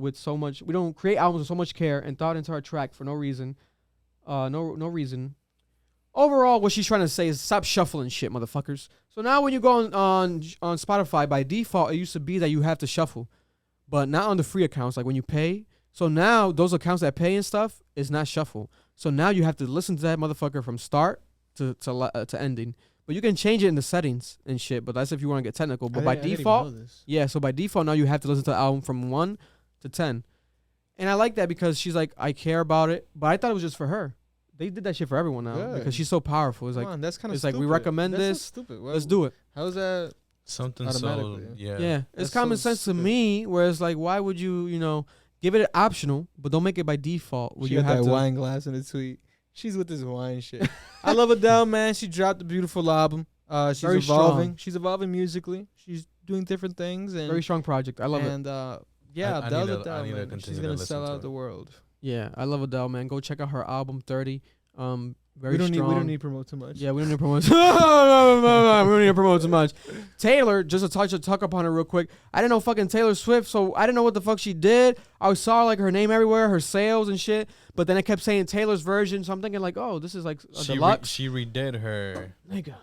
with so much. We don't create albums with so much care and thought into our track for no reason. No reason. Overall, what she's trying to say is stop shuffling shit, motherfuckers. So now when you go on Spotify, by default, it used to be that you have to shuffle, but not on the free accounts, like when you pay. So now those accounts that pay and stuff is not shuffle. So now you have to listen to that motherfucker from start to ending. But you can change it in the settings and shit, but that's if you want to get technical. But by default, so by default now you have to listen to the album from 1 to 10. And I like that because she's like, I care about it, but I thought it was just for her. They did that shit for everyone now because she's so powerful. It's like, that's kind of it's like we recommend this. So stupid. Let's do it. How's that? Something so Yeah, it's That's common so sense to stupid. me. Where it's like, why would you give it optional, but don't make it by default. Where She you got have that to. wine glass in the tweet. She's with this wine shit. I love Adele, man. She dropped a beautiful album. She's Very evolving. strong. She's evolving musically. She's doing different things. And Very strong project. I love it. And yeah, I Adele's need to Adele, man. continue She's to gonna listen sell to out it. the world. Yeah, I love Adele, man. Go check out her album 30. Very we don't strong. need to promote too much. Yeah, we don't need to promote. We don't need to promote too much. Taylor, just to talk upon her real quick. I didn't know fucking Taylor Swift, so I didn't know what the fuck she did. I saw like her name everywhere, her sales and shit. But then it kept saying Taylor's version, so I'm thinking like, oh, this is like a deluxe. She redid her. Nigga.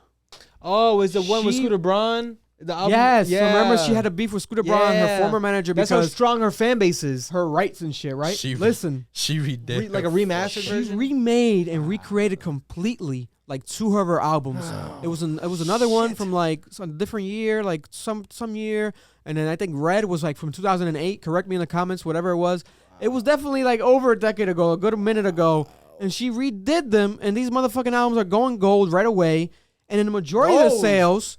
Oh, is the one with She- Scooter Braun? The album? Yes, Yeah. remember she had a beef with Scooter Braun, her Yeah. former manager, That's how because strong her fan base is. her rights and shit, right? She She redid like her a remastered fucking- version? remade and recreated completely like 2 of her albums. It was another one from like some different year, like some year, and then I think Red was like from 2008. Correct me in the comments, whatever it was. It was definitely like over a decade ago, a good minute ago, and she redid them. And these motherfucking albums are going gold right away. And then the majority of the sales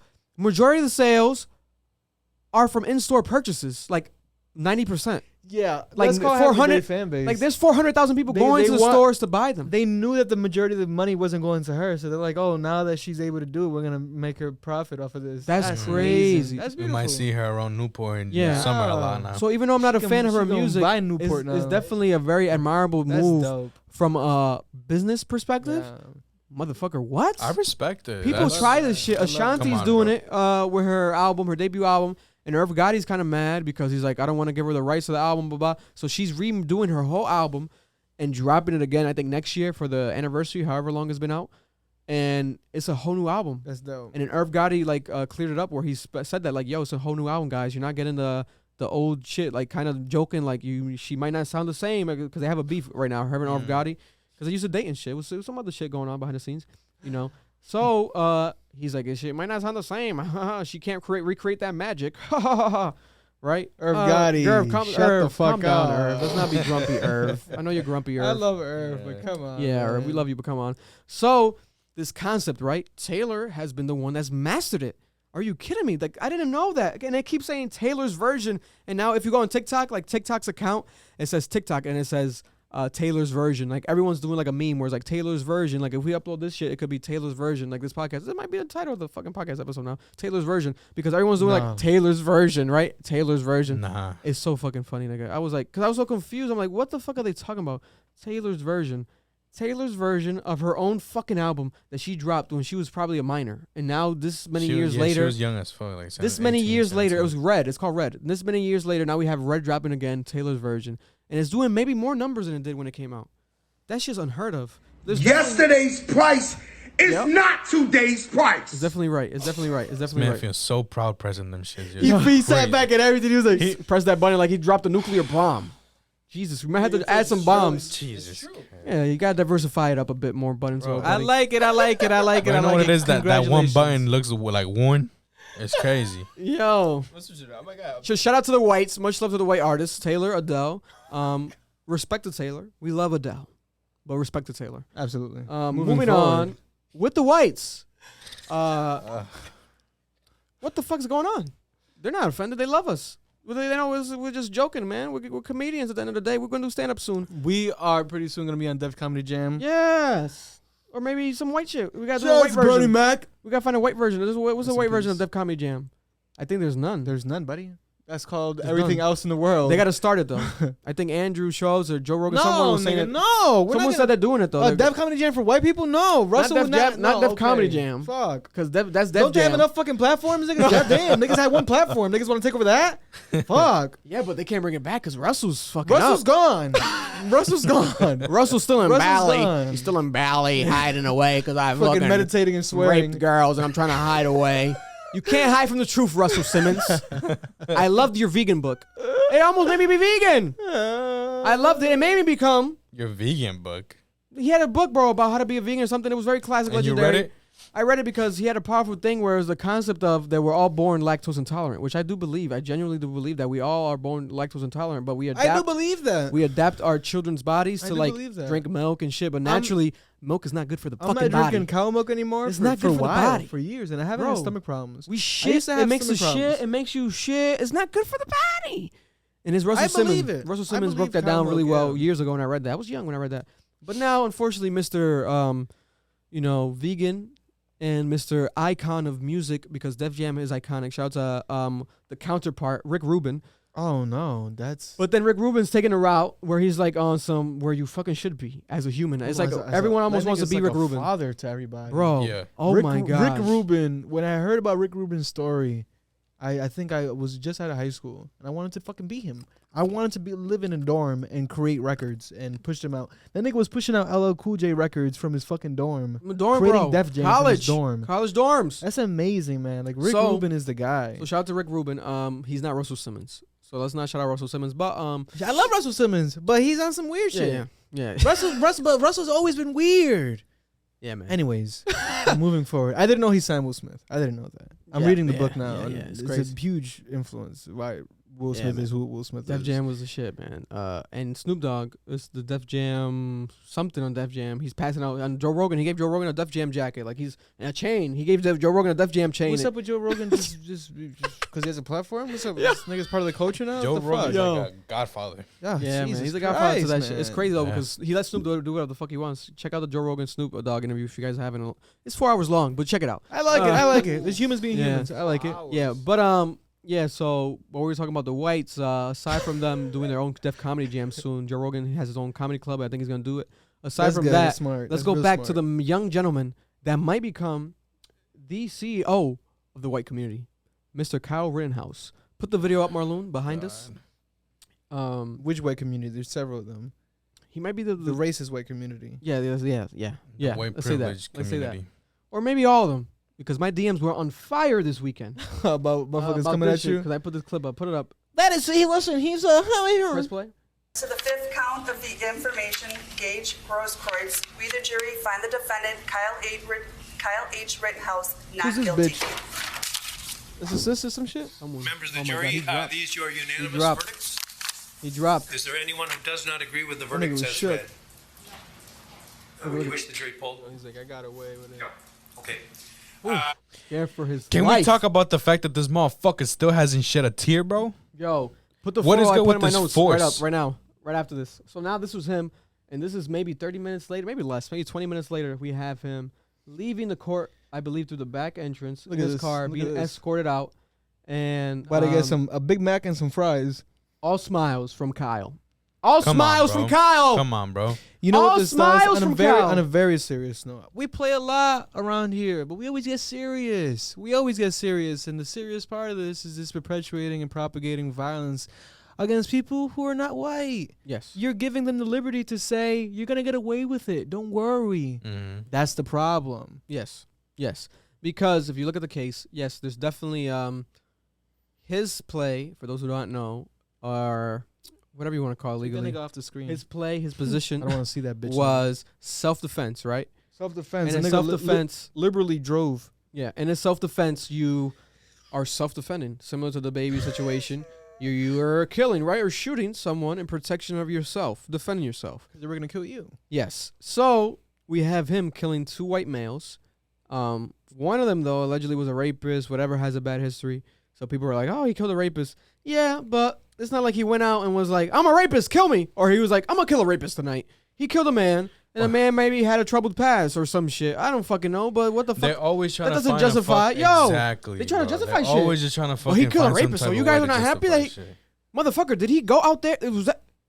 are from in-store purchases, like 90%. Yeah, Like let's call it having a 400 great fan base. Like there's 400,000 people They- going they to the want- stores to buy them. They knew that the majority of the money wasn't going to her, so they're like, "Oh, now that she's able to do it, we're gonna make her profit off of this." That's amazing. crazy. That's We beautiful. might see her around Newport in Yeah. the summer a lot now. So even though I'm not a She fan of her gonna music, buy Newport it's now. definitely a very admirable That's move dope. from a business perspective. Yeah. Motherfucker, what? I respect it. People That's- try this shit. I love it. Ashanti's Come on, doing bro. it with her album, her debut album. And Irv Gotti's kind of mad because he's like, I don't want to give her the rights to the album, blah, blah. So she's redoing her whole album and dropping it again, I think, next year for the anniversary, however long it's been out. And it's a whole new album. That's dope. And then Irv Gotti, like, cleared it up where he said that, like, yo, it's a whole new album, guys. You're not getting the old shit, like, kind of joking, like, she might not sound the same because they have a beef right now, her and Irv Gotti, because they used to date and shit. It was some other shit going on behind the scenes, you know. So he's like, shit might not sound the same. She can't recreate that magic. Right? Irv Gotti, Irv, shut the fuck calm down, up. Irv. Let's not be grumpy, Irv. I know you're grumpy, Irv. I love Irv, but come on. Yeah, man. Irv, we love you, but come on. So this concept, right? Taylor has been the one that's mastered it. Are you kidding me? Like, I didn't know that. And they keep saying Taylor's version. And now if you go on TikTok, like TikTok's account, it says TikTok and it says Taylor's version. Like everyone's doing like a meme where it's like Taylor's version. Like if we upload this shit, it could be Taylor's version. Like this podcast, it might be the title of the fucking podcast episode now. Taylor's version, because everyone's doing like Taylor's version, right? Taylor's version. Nah. It's so fucking funny, nigga. I was like, cause I was so confused. I'm like, what the fuck are they talking about? Taylor's version. Taylor's version of her own fucking album that she dropped when she was probably a minor, and now this many years later, she was young as fuck. Like this many years later, it was Red. It's called Red. This many years later, now we have Red dropping again, Taylor's version, and it's doing maybe more numbers than it did when it came out. That shit's unheard of. Yesterday's price is not today's price. It's definitely right. It's definitely right. It's definitely Man, right. I feel so proud pressing them shits. He sat back at everything. He was like, press that button like he dropped a nuclear bomb. Jesus, we might have to add some bombs. Jesus. Yeah, you gotta diversify it up a bit more buttons. I like it. I like it. I like it. I I know like what it. it is. That one button looks like one. It's crazy. Yo. Oh my God. So shout out to the whites. Much love to the white artists. Taylor, Adele. Respect to Taylor. We love Adele, but respect to Taylor. Absolutely. Moving on with the whites. What the fuck's going on? They're not offended. They love us. They know we're just joking, man. We're comedians at the end of the day. We're going to do stand-up soon. We are pretty soon going to be on Def Comedy Jam. Yes. Or maybe some white shit. We got to do a white version. Mac. We got to find a white version. What's the in white version peace. of Def Comedy Jam? I think there's none. There's none, buddy. That's called There's Everything none. Else in the World. They got to start it, though. I think Andrew Schultz or Joe Rogan, no, someone was saying nigga, it. no. Someone said they're doing it, though. Def Comedy Jam for white people? No. Russell would not. Not Def okay. Comedy Jam. Fuck. Because that's Def Don't they Jam. have enough fucking platforms, niggas? Goddamn. Niggas had one platform. Niggas want to take over that? Fuck. Yeah, but they can't bring it back because Russell's fucking Russell's up. gone. Russell's gone. Russell's still in Russell's Bali. done. He's still in Bali hiding away because I Fucking fucking meditating and swearing. raped girls and I'm trying to hide away. You can't hide from the truth, Russell Simmons. I loved your vegan book. It almost made me be vegan. I loved it. It made me become. Your vegan book. He had a book, bro, about how to be a vegan or something. It was very classic, And you legendary. read it? I read it because he had a powerful thing where it was the concept of that we're all born lactose intolerant, which I do believe. I genuinely do believe that we all are born lactose intolerant, but we adapt. I do believe that. We adapt our children's bodies I to do like believe that. drink milk and shit, but naturally, milk is not good for the I'm fucking not drinking body. cow milk anymore. It's for, not for good a for the while, body. for years, and I haven't Bro, had stomach problems. We I shit. used to It have makes us stomach shit. problems. It makes you shit. It's not good for the body. And it's Russell I Simmons. believe it. Russell I Simmons broke believe that down cow really milk, well yeah. years ago when I read that. I was young when I read that. But now, unfortunately, Mr. Vegan and Mr. Icon of music, because Def Jam is iconic. Shout out to the counterpart, Rick Rubin. Oh no, that's. But then Rick Rubin's taking a route where he's like on some where you fucking should be as a human. It's like everyone almost wants to be Rick Rubin. Father to everybody, Bro. Yeah. Oh my god. Rick Rubin. When I heard about Rick Rubin's story, I think I was just out of high school and I wanted to fucking be him. I wanted to live in a dorm and create records and push them out. That nigga was pushing out LL Cool J records from his fucking dorm. Dorm, creating bro. Def Jam College from his dorm. College dorms. That's amazing, man. Like Rick So- Rubin is the guy. So shout out to Rick Rubin. He's not Russell Simmons. So let's not shout out Russell Simmons. But I love Russell Simmons, but he's on some weird shit. yeah. Russell's always been weird. Yeah, man. Anyways, moving forward, I didn't know he signed Will Smith. I didn't know that. I'm Yeah, reading the yeah, book now. yeah, and yeah, it's it's crazy. a huge influence. Why Will Yeah, Smith man. is who Will Smith Def is. Jam was the shit, man. And Snoop Dogg is the Def Jam something on Def Jam. He's passing out on Joe Rogan. He gave Joe Rogan a Def Jam jacket, like he's in a chain. He gave Joe Rogan a Def Jam chain. What's up with Joe Rogan? just because he has a platform? What's up? This nigga's part of the culture now. Joe What the Rogan's fuck? like a godfather. Yeah, Yeah, man. Jesus He's a godfather to that Christ, shit. It's man. crazy though Yeah. because he lets Snoop do whatever the fuck he wants. Check out the Joe Rogan Snoop Dogg interview if you guys haven't. It's 4 hours long, but check it out. I like it. I like it. There's humans being Yeah. humans. I like it. Yeah, but yeah. So what we were talking about the whites. Aside from them doing their own Def Comedy Jam soon, Joe Rogan has his own comedy club. I think he's gonna do it. Aside That's from good. that, That's smart. let's That's go real back to smart. the young gentleman that might become the CEO of the white community, Mr. Kyle Rittenhouse. Put the video up, Marlon, behind us. Which white community? There's several of them. He might be the The racist white community. yeah. White Let's say that. privilege Let's say that. community. Or maybe all of them, because my DMs were on fire this weekend. about motherfuckers coming at you. Because I put this clip up. Put it up. That is, listen, he's a. Press play. To the fifth count of the information Gage Grosskreutz, we the jury find the defendant Kyle H. Rittenhouse not Who's this guilty. bitch? Is his sister some shit? Members of Oh the my God, jury, he are dropped. these your unanimous dropped. verdicts? He dropped. Is there anyone who does not agree with the nigga verdicts was as shook. read? You wish the jury pulled? He's like, I got away with it. Okay. Scared for his Can life. we talk about the fact that this motherfucker still hasn't shed a tear, bro? Yo, put the What photo is I good put with in my this notes force? right up, right now, right after this. So now this was him, and this is maybe 30 minutes later, maybe less, maybe 20 minutes later, we have him leaving the court, I believe, through the back entrance Look in at his this, car, look at being this. escorted out, and About to get a Big Mac and some fries. all smiles from Kyle. All Come on, smiles bro. from Kyle. Come on, bro. You know All what this smiles does? from Cal. On a very serious note, we play a lot around here, but we always get serious. And the serious part of this is just perpetuating and propagating violence against people who are not white. Yes. You're giving them the liberty to say, you're going to get away with it. Don't worry. Mm-hmm. That's the problem. Yes. Because if you look at the case, yes, there's definitely his play, for those who don't know, or whatever you want to call it legally. Get that nigga off the screen. His play, his position I don't want to see that bitch. was self-defense, right? Self-defense. And in That nigga self-defense, liberally drove. yeah, and in self-defense, you are self-defending, similar to the baby situation. You're killing, right, or shooting someone in protection of yourself, defending yourself. They were going to kill you. Yes. So we have him killing 2 white males. One of them, though, allegedly was a rapist, whatever, has a bad history. So people were like, oh, he killed a rapist. Yeah, but it's not like he went out and was like, I'm a rapist, kill me. Or he was like, I'm going to kill a rapist tonight. He killed a man, and the man maybe had a troubled past or some shit. I don't fucking know, but what the fuck? They're always trying That to doesn't find justify- a fuck, yo, exactly. they trying to bro. justify They're shit. always just trying to fucking Well, he killed a find some rapist, so type you of guys way are to not happy justify that he- shit. Motherfucker, did he go out there?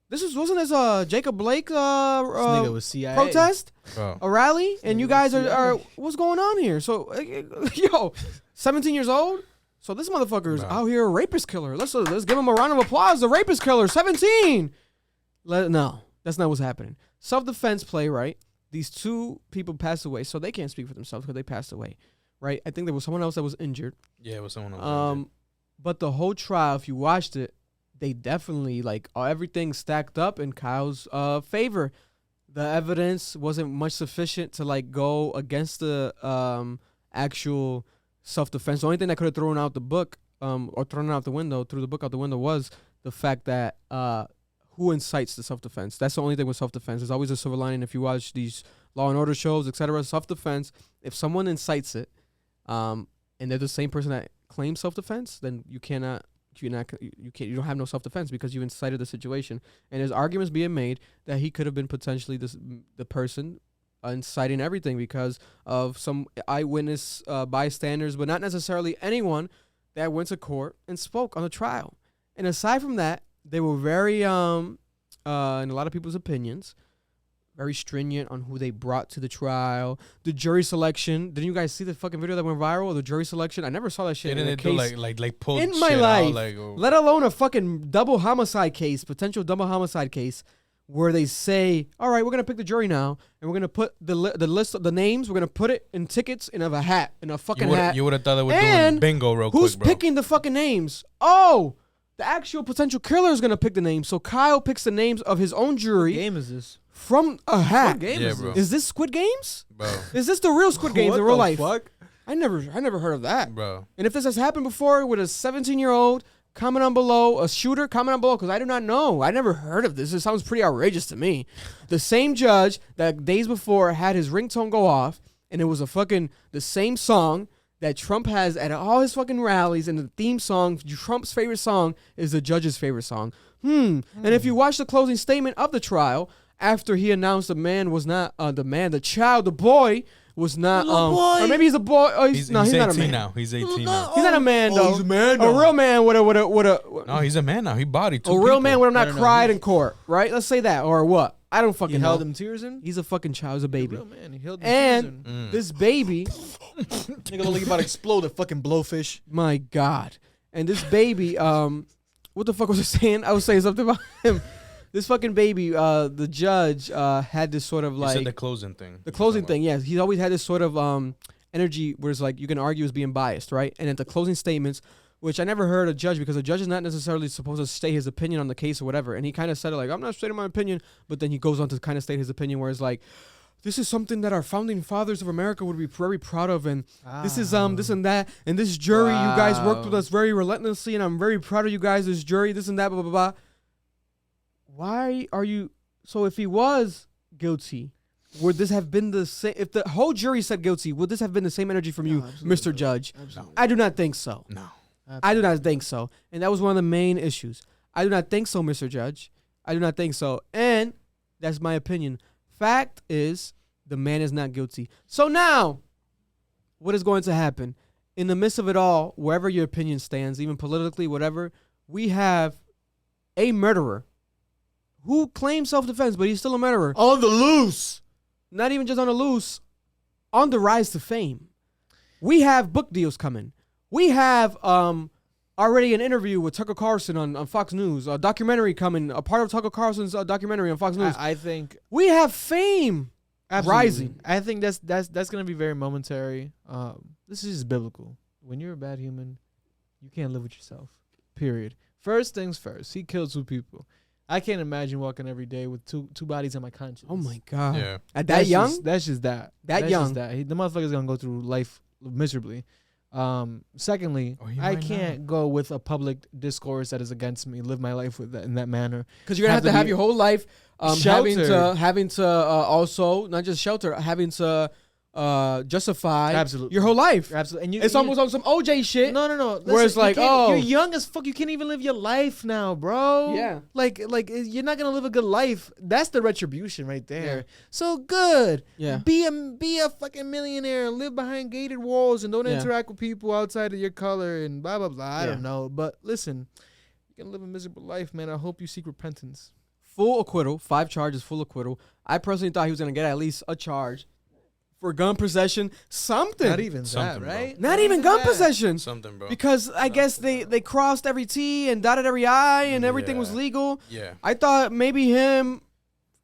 Wasn't his Jacob Blake This nigga was CIA. protest? Bro. A rally? And you guys are what's going on here? So, yo, 17 years old? So this motherfucker is Bro. out here a rapist killer. Let's give him a round of applause. The rapist killer, 17. No, that's not what's happening. Self-defense play, right? These 2 people passed away, so they can't speak for themselves because they passed away, right? I think there was someone else that was injured. Yeah, it was someone else. But the whole trial, if you watched it, they definitely everything stacked up in Kyle's favor. The evidence wasn't much sufficient to go against the actual self-defense. The only thing that could have thrown out the book or thrown out the window, threw the book out the window, was the fact that who incites the self-defense. That's the only thing with self-defense. There's always a silver lining if you watch these Law and Order shows, etc. Self-defense, if someone incites it, and they're the same person that claims self-defense, then you don't have no self-defense because you incited the situation. And there's arguments being made that he could have been potentially the person inciting everything because of some eyewitness bystanders, but not necessarily anyone that went to court and spoke on the trial. And aside from that, they were very, in a lot of people's opinions, very stringent on who they brought to the trial. The jury selection. Didn't you guys see the fucking video that went viral? The jury selection. I never saw that shit Didn't in a it do case like pull in shit my life. out, Let alone a fucking double homicide case, potential double homicide case, where they say, "All right, we're gonna pick the jury now, and we're gonna put the list of the names. We're gonna put it in tickets in a hat, in a fucking hat. You would have thought they were And doing bingo real who's quick, bro. picking the fucking names? Oh, the actual potential killer is gonna pick the names. So Kyle picks the names of his own jury What game is this? from a hat. What game Yeah, is bro. this? Is this Squid Games? Bro, Is this the real Squid Games What in real the life? fuck? I never heard of that. bro. And if this has happened before with a 17-year-old, comment on below. A shooter, comment on below, because I do not know. I never heard of this. It sounds pretty outrageous to me. The same judge that days before had his ringtone go off, and it was the same song that Trump has at all his fucking rallies, and the theme song, Trump's favorite song, is the judge's favorite song. And if you watch the closing statement of the trial, after he announced the child, the boy, was not, or maybe he's a boy. Oh, he's not a 18 man. now. He's 18 now. He's not a man though. He's a man A now. real man would have. No, he's a man now. He bodied 2 A people. real man would have not No, no, cried in court, right? Let's say that, or what? I don't He fucking know. held them tears in? He's a fucking child. He's a baby. Real man. He held them And tears in. this baby, Nigga look like he about to explode a fucking blowfish. my God. And this baby, what the fuck was I saying? I was saying something about him. This fucking baby, the judge had this sort of You said like the closing thing. the closing thing. Yes, he's always had this sort of energy where it's like you can argue as being biased, right? And at the closing statements, which I never heard a judge, because a judge is not necessarily supposed to state his opinion on the case or whatever. And he kind of said it like, I'm not stating my opinion, but then he goes on to kind of state his opinion where it's like, this is something that our founding fathers of America would be very proud of, and this is this and that, and this jury, you guys worked with us very relentlessly, and I'm very proud of you guys, this jury, this and that, blah, blah, blah. Why are you, so if he was guilty, would this have been the same, if the whole jury said guilty, would this have been the same energy from you, Mr. Judge? Absolutely. I do not think so. No. I do not think so. And that was one of the main issues. I do not think so, Mr. Judge. I do not think so. And that's my opinion. Fact is, the man is not guilty. So now, what is going to happen? In the midst of it all, wherever your opinion stands, even politically, whatever, we have a murderer who claims self-defense, but he's still a murderer. On the loose. Not even just on the loose, on the rise to fame. We have book deals coming. We have already an interview with Tucker Carlson on Fox News, a documentary coming, a part of Tucker Carlson's documentary on Fox News. I think we have fame rising. I think that's gonna be very momentary. This is just biblical. When you're a bad human, you can't live with yourself. Period. First things first. He killed 2 people. I can't imagine walking every day with two bodies on my conscience. Oh my God. Yeah. At that young? That's just that. That young. The motherfucker's gonna go through life miserably. Secondly, I can't go with a public discourse that is against me, live my life with that in that manner. Because you're gonna have to your whole life having to also not just shelter, having to justify your whole life. Absolutely. And it's almost on some OJ shit. No. Listen, where it's like, you're young as fuck. You can't even live your life now, bro. Yeah. Like you're not gonna live a good life. That's the retribution right there. Yeah. So good. Yeah. Be a fucking millionaire and live behind gated walls and don't interact with people outside of your color and blah blah blah. I don't know. But listen, you're gonna live a miserable life, man. I hope you seek repentance. Full acquittal, 5 charges, full acquittal. I personally thought he was gonna get at least a charge for gun possession, something. Not even that, right? Not even gun possession. Something, bro. Because I guess they crossed every T and dotted every I and everything was legal. Yeah. I thought maybe him,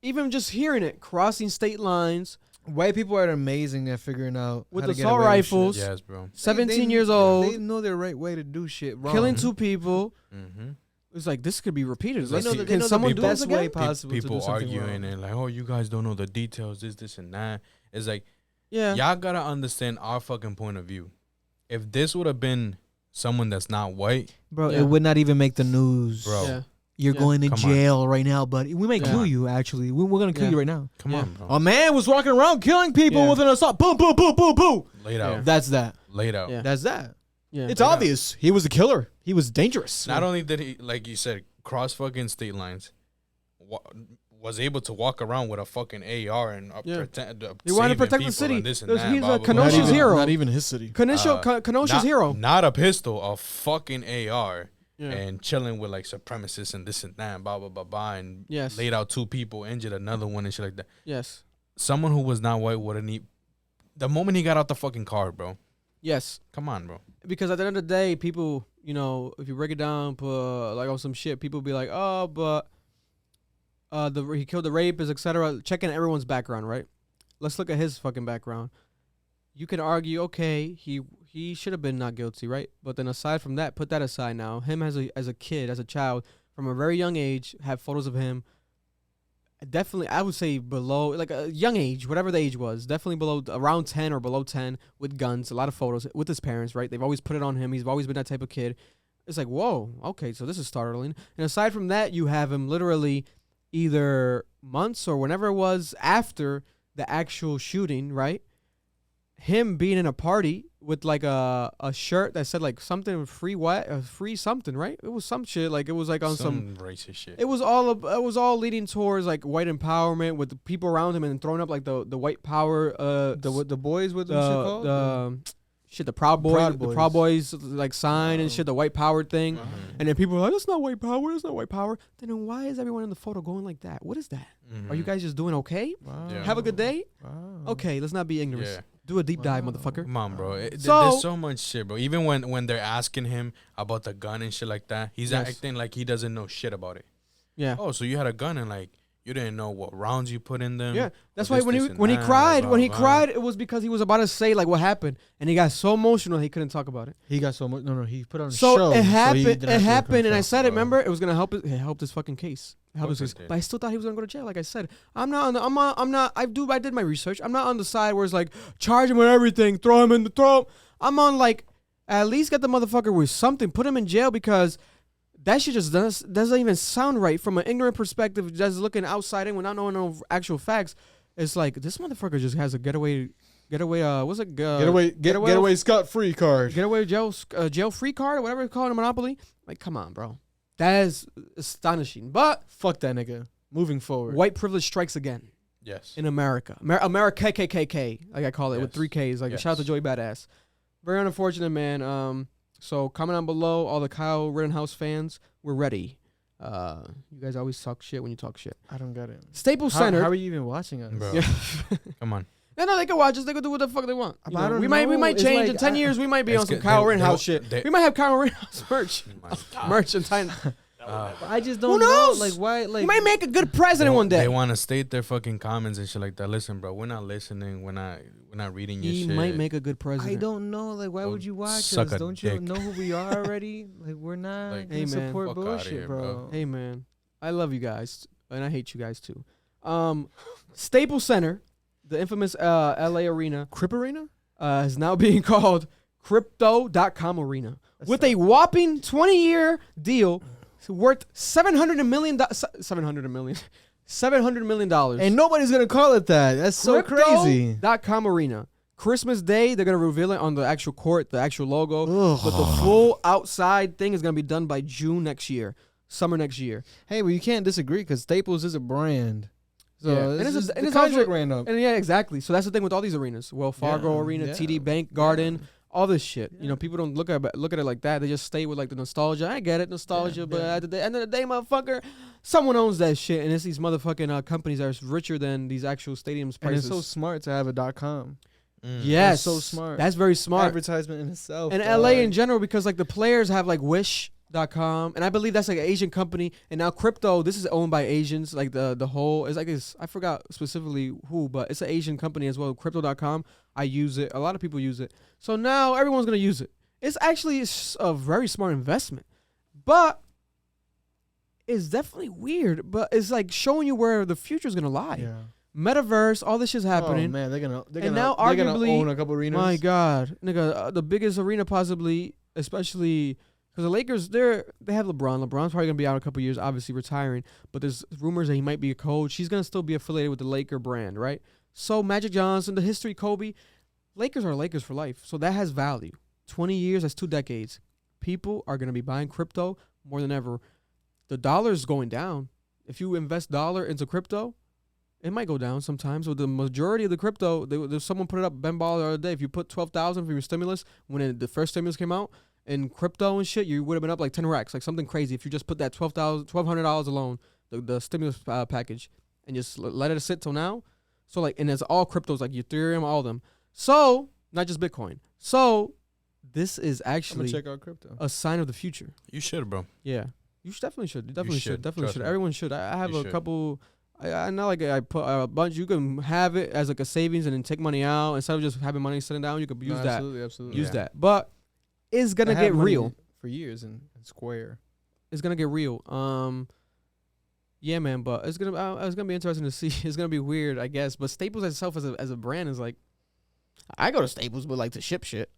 even just hearing it, crossing state lines. White people are amazing at figuring out with how to get assault away with rifles. shit. Yes, bro. 17 years old. They know their right way to do shit wrong. Killing 2 people. Mm-hmm. It's like, this could be repeated. Can someone do the best way possible people to do something arguing wrong. and like, oh, you guys don't know the details, this and that. It's like, yeah, y'all gotta understand our fucking point of view. If this would have been someone that's not white, bro, it would not even make the news, bro. Yeah. You're going to jail right now, buddy. We might kill you. Actually, we're gonna kill you right now. Come on, bro. A man was walking around killing people with an assault. Boom, boom, boom, boom, boom. Laid out. Yeah. That's that. Laid out. Yeah. That's that. Yeah. It's obvious. He was a killer. He was dangerous. Not only did he, like you said, cross fucking state lines, was able to walk around with a fucking AR and pretend. He wanted to protect the city. He's a Kenosha's hero. Not even his city. Kenosha's hero. Not a pistol, a fucking AR. Yeah. And chilling with like supremacists and this and that and blah blah blah blah and laid out 2 people, injured another one and shit like that. Yes. Someone who was not white wouldn't need. The moment he got out the fucking car, bro. Yes. Come on, bro. Because at the end of the day, people, you know, if you break it down, like on some shit, people be like, oh, but he killed the rapist, etc. Checking everyone's background, right? Let's look at his fucking background. You can argue, okay, he should have been not guilty, right? But then aside from that, put that aside now. Him as a kid, as a child, from a very young age, have photos of him. Definitely, I would say below, like a young age, whatever the age was, definitely below, around 10 or below 10 with guns, a lot of photos with his parents, right? They've always put it on him. He's always been that type of kid. It's like, whoa, okay, so this is startling. And aside from that, you have him literally either months or whenever it was after the actual shooting, right? Him being in a party with like a shirt that said like something free something, right? It was some shit, like it was like on some racist shit. It was all leading towards like white empowerment with the people around him and throwing up like the white power the boys with the Proud Boys like sign and shit, the white power thing. And then people were like, that's not white power. Then why is everyone in the photo going like that? What is that? Are you guys just doing okay? Wow. Yeah. Have a good day? Wow. Okay, let's not be ignorant. Yeah. Do a deep dive, motherfucker. Come on, bro. There's So- so much shit, bro. Even when they're asking him about the gun and shit like that, he's acting like he doesn't know shit about it. Yeah. Oh, so you had a gun and like you didn't know what rounds you put in them. Yeah, that's or why this, when this, he and when he that, cried, blah, blah. it was because he was about to say like what happened, and he got so emotional he couldn't talk about it. He got so much. No, he put on a So show. it he happened. didn't have It to happened, and I confront. said it. Remember, it was gonna help. It helped his fucking case. It helped his Of case. course it did. But I still thought he was gonna go to jail. Like I said, I'm not. I did my research. I'm not on the side where it's like charge him with everything, throw him. I'm on like at least get the motherfucker with something, put him in jail because. That shit just doesn't even sound right from an ignorant perspective, just looking outside in without knowing no actual facts. It's like this motherfucker just has a getaway scot-free card. getaway jail free card or whatever it's called in Monopoly. Like, come on, bro. That is astonishing. But Fuck that nigga. Moving forward. white privilege strikes again Yes. in America. America KKKK, like I call it, with Yes. 3 Ks. Like, Yes. shout out to Joey Badass. Very unfortunate, man. So comment down below, all the Kyle Rittenhouse fans, we're ready. You guys always talk shit when you talk shit. I don't get it. Staples Center. How are you even watching us? Bro. Yeah. Come on. No, they can watch us. They can do what the fuck they want. You But I know, don't we might know. It's change like, in 10 years. We might be It's on some good. Kyle They- Rittenhouse they- shit. they- We might have Kyle Rittenhouse merch. Oh my God. Merch in time. I just Who don't know. knows? Like why? We Like might make a good president one day. They want to state their fucking comments and shit like that. Listen, bro, we're not listening. We're not reading your He shit. might make a good president. I don't know. Like why Don't would you watch suck us? a Don't you dick. know who we are already? Like we're not Like, gonna hey, man. support Fuck outta bullshit, here, bro. bro. Hey, man. I love you guys. And I hate you guys, too. Staples Center, the infamous LA arena, Crip Arena? is now being called Crypto.com Arena. With a whopping 20-year deal worth $700 million. $700 million. And nobody's gonna call it that. That's so crazy. Crypto.com Arena. Christmas Day, they're going to reveal it on the actual court, the actual logo. Ugh. But the full outside thing is going to be done by June next year. Summer next year. Hey, well you can't disagree because Staples is a brand. So Yeah. and And it's it's the a- contract ran up. And yeah, exactly. So that's the thing with all these arenas. Wells Fargo Yeah, Arena, yeah, TD Bank, Garden, yeah. all this shit. You know, people don't look at it like that. They just stay with like the nostalgia. I get it, nostalgia, Yeah, but yeah. at the end of the day, motherfucker, someone owns that shit, and it's these motherfucking companies that are richer than these actual stadiums And prices. it's so smart to have a .com. yes, so smart. That's very smart. Advertisement in itself. And dog. LA in general, because like the players have like Wish.com, and I believe that's like an Asian company. And now crypto, this is owned by Asians. Like the whole, it's like I forgot specifically who, but it's an Asian company as well. Crypto.com, I use it. A lot of people use it. So now everyone's gonna use it. It's actually a very smart investment, but it's definitely weird. But it's like showing you where the future is gonna lie. Yeah. Metaverse, all this shit's happening. Oh man, they're gonna now they're gonna arguably- own a couple arenas. My God, nigga, the biggest arena possibly, especially because the Lakers, they have LeBron. LeBron's probably gonna be out in a couple years, obviously retiring. But there's rumors that he might be a coach. He's gonna still be affiliated with the Laker brand, right? So Magic Johnson, the history, Kobe, Lakers are Lakers for life. So that has value. 20 years, that's 2 decades. People are gonna be buying crypto more than ever. The dollar's going down. If you invest dollar into crypto, it might go down sometimes. But the majority of the crypto, there's someone put it up, Ben Baller the other day. If you put $12,000 for your stimulus, when the first stimulus came out, in crypto and shit, you would have been up like 10 racks, like something crazy. If you just put that $1,200 alone, the stimulus package, and just let it sit till now. So like, and it's all cryptos, like Ethereum, all of them. So not just Bitcoin. So this is I'm gonna actually check out crypto. a sign of the future. You should, bro. Yeah, you definitely should. You definitely should. should. Definitely Trust should. me. Everyone should. I have You a should. couple. I know, like I put a bunch. You can have it as like a savings and then take money out instead of just having money sitting down. You could use that. Absolutely. Use Yeah. that. But it's gonna I had get money real. for years in Square. It's gonna get real. Yeah, man. But it's gonna be interesting to see. It's gonna be weird, I guess. But Staples itself as a brand is like, I go to Staples, but like to ship shit.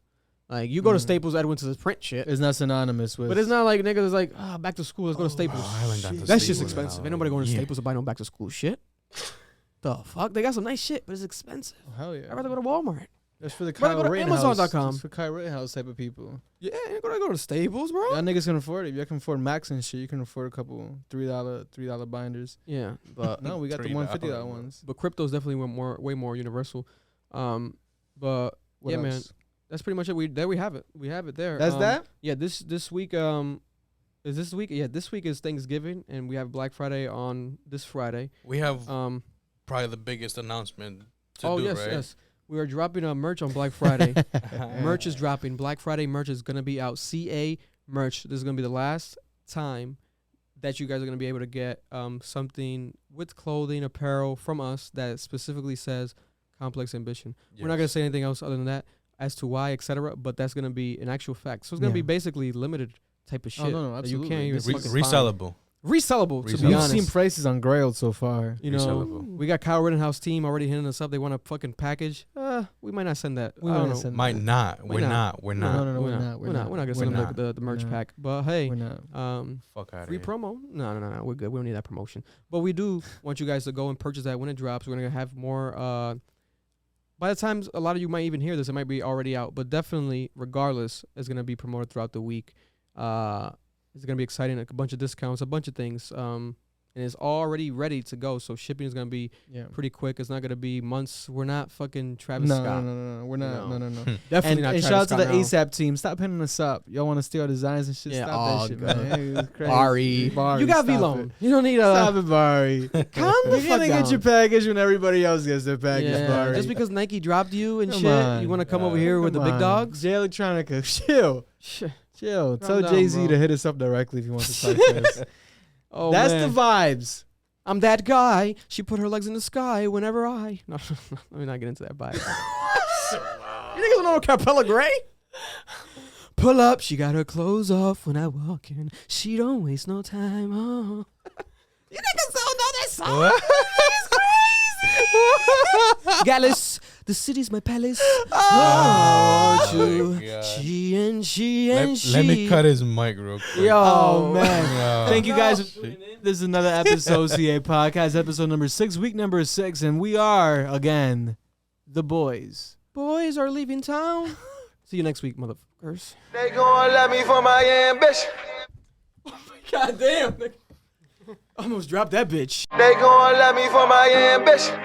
Like you go to Staples, Edwin to print shit. It's not synonymous with. But it's not like niggas is like, back to school. Let's go to Staples. I haven't gone to That's just Staples in expensive. a Ain't nobody going to year. Staples to buy no back to school shit. The fuck? They got some nice shit, but it's expensive. Oh, hell yeah. I'd rather go to Walmart. That's for the Rather Kyle go to Rittenhouse. Amazon.com. That's for Kyle Rittenhouse type of people. Yeah, you gotta go to Staples, bro. Y'all niggas can afford it. If y'all can afford Max and shit, you can afford a couple $3 binders. Yeah, but No, we got the $3 $150 ones. but crypto's definitely way more universal. But What yeah, man, else? that's pretty much it. We have it. We have it there. That's that? Yeah, this week is this week? Yeah, this week is Thanksgiving, and we have Black Friday on this Friday. We have Um, probably the biggest announcement to oh do, yes, right? yes. We are dropping a merch on Black Friday. Merch is dropping. Black Friday merch is gonna be out. CA merch. This is gonna be the last time that you guys are gonna be able to get something with clothing, apparel from us that specifically says Complex Ambition. We're not gonna say anything else other than that as to why, etc. But that's gonna be an actual fact. So it's gonna be Yeah. basically limited type of shit. Oh, no, that you absolutely. can't even This fucking find. Resellable. Resellable, to Resellable. be We've honest. seen prices on Grailed so far. You know, Resellable. we got Kyle Rittenhouse team already hitting us up. They want a fucking package. We might not send that. We I might don't not know. send Might not. We're We're not. not. We're No, not. no, no, We're we're not. not. We're not gonna We're send not. the merch We're pack. But hey, We're not. Fuck out of free here. promo? No. We're good. We don't need that promotion. But we do want you guys to go and purchase that when it drops. We're gonna have more. By the time a lot of you might even hear this, it might be already out. But definitely, regardless, it's gonna be promoted throughout the week. It's gonna be exciting. A bunch of discounts, a bunch of things. and it's already ready to go. So shipping is gonna be pretty quick. It's not gonna be months. We're not fucking Travis Scott. No. We're not. No. No. Definitely not. And And shout out to the Travis Scott ASAP team. Stop hitting us up. Y'all want to steal our designs and shit? Yeah, Stop that shit, man. It's crazy. Bari. Bari, You got stop V-Loan. it. You don't need Stop it, Bari. Calm the You're fuck gonna down. get your package when everybody else gets their package, Yeah, Bari. just because Nike dropped you and Come shit, on. you want to come over here with the Come big on. dogs? J Electronica, chill. Chill. Tell down, Jay-Z bro. to hit us up directly if he wants to talk to us. Oh, That's man. the vibes. I'm that guy. She put her legs in the sky whenever I. No, let me not get into that vibe. You niggas don't know Capella Gray? Pull up, she got her clothes off when I walk in. She don't waste no time. Oh. You niggas don't know that song. It's crazy. Gallus, the city's my palace. Oh, my God. she. Let me cut his mic real quick. Yo, Oh, man. Yo. Thank you guys for tuning in. This is another episode, CA Podcast, episode number 6, week number 6, and we are, again, the boys. Boys are leaving town. See you next week, motherfuckers. They gon' let me for my ambition. God damn. Almost dropped that bitch. They gon' let me for my ambition.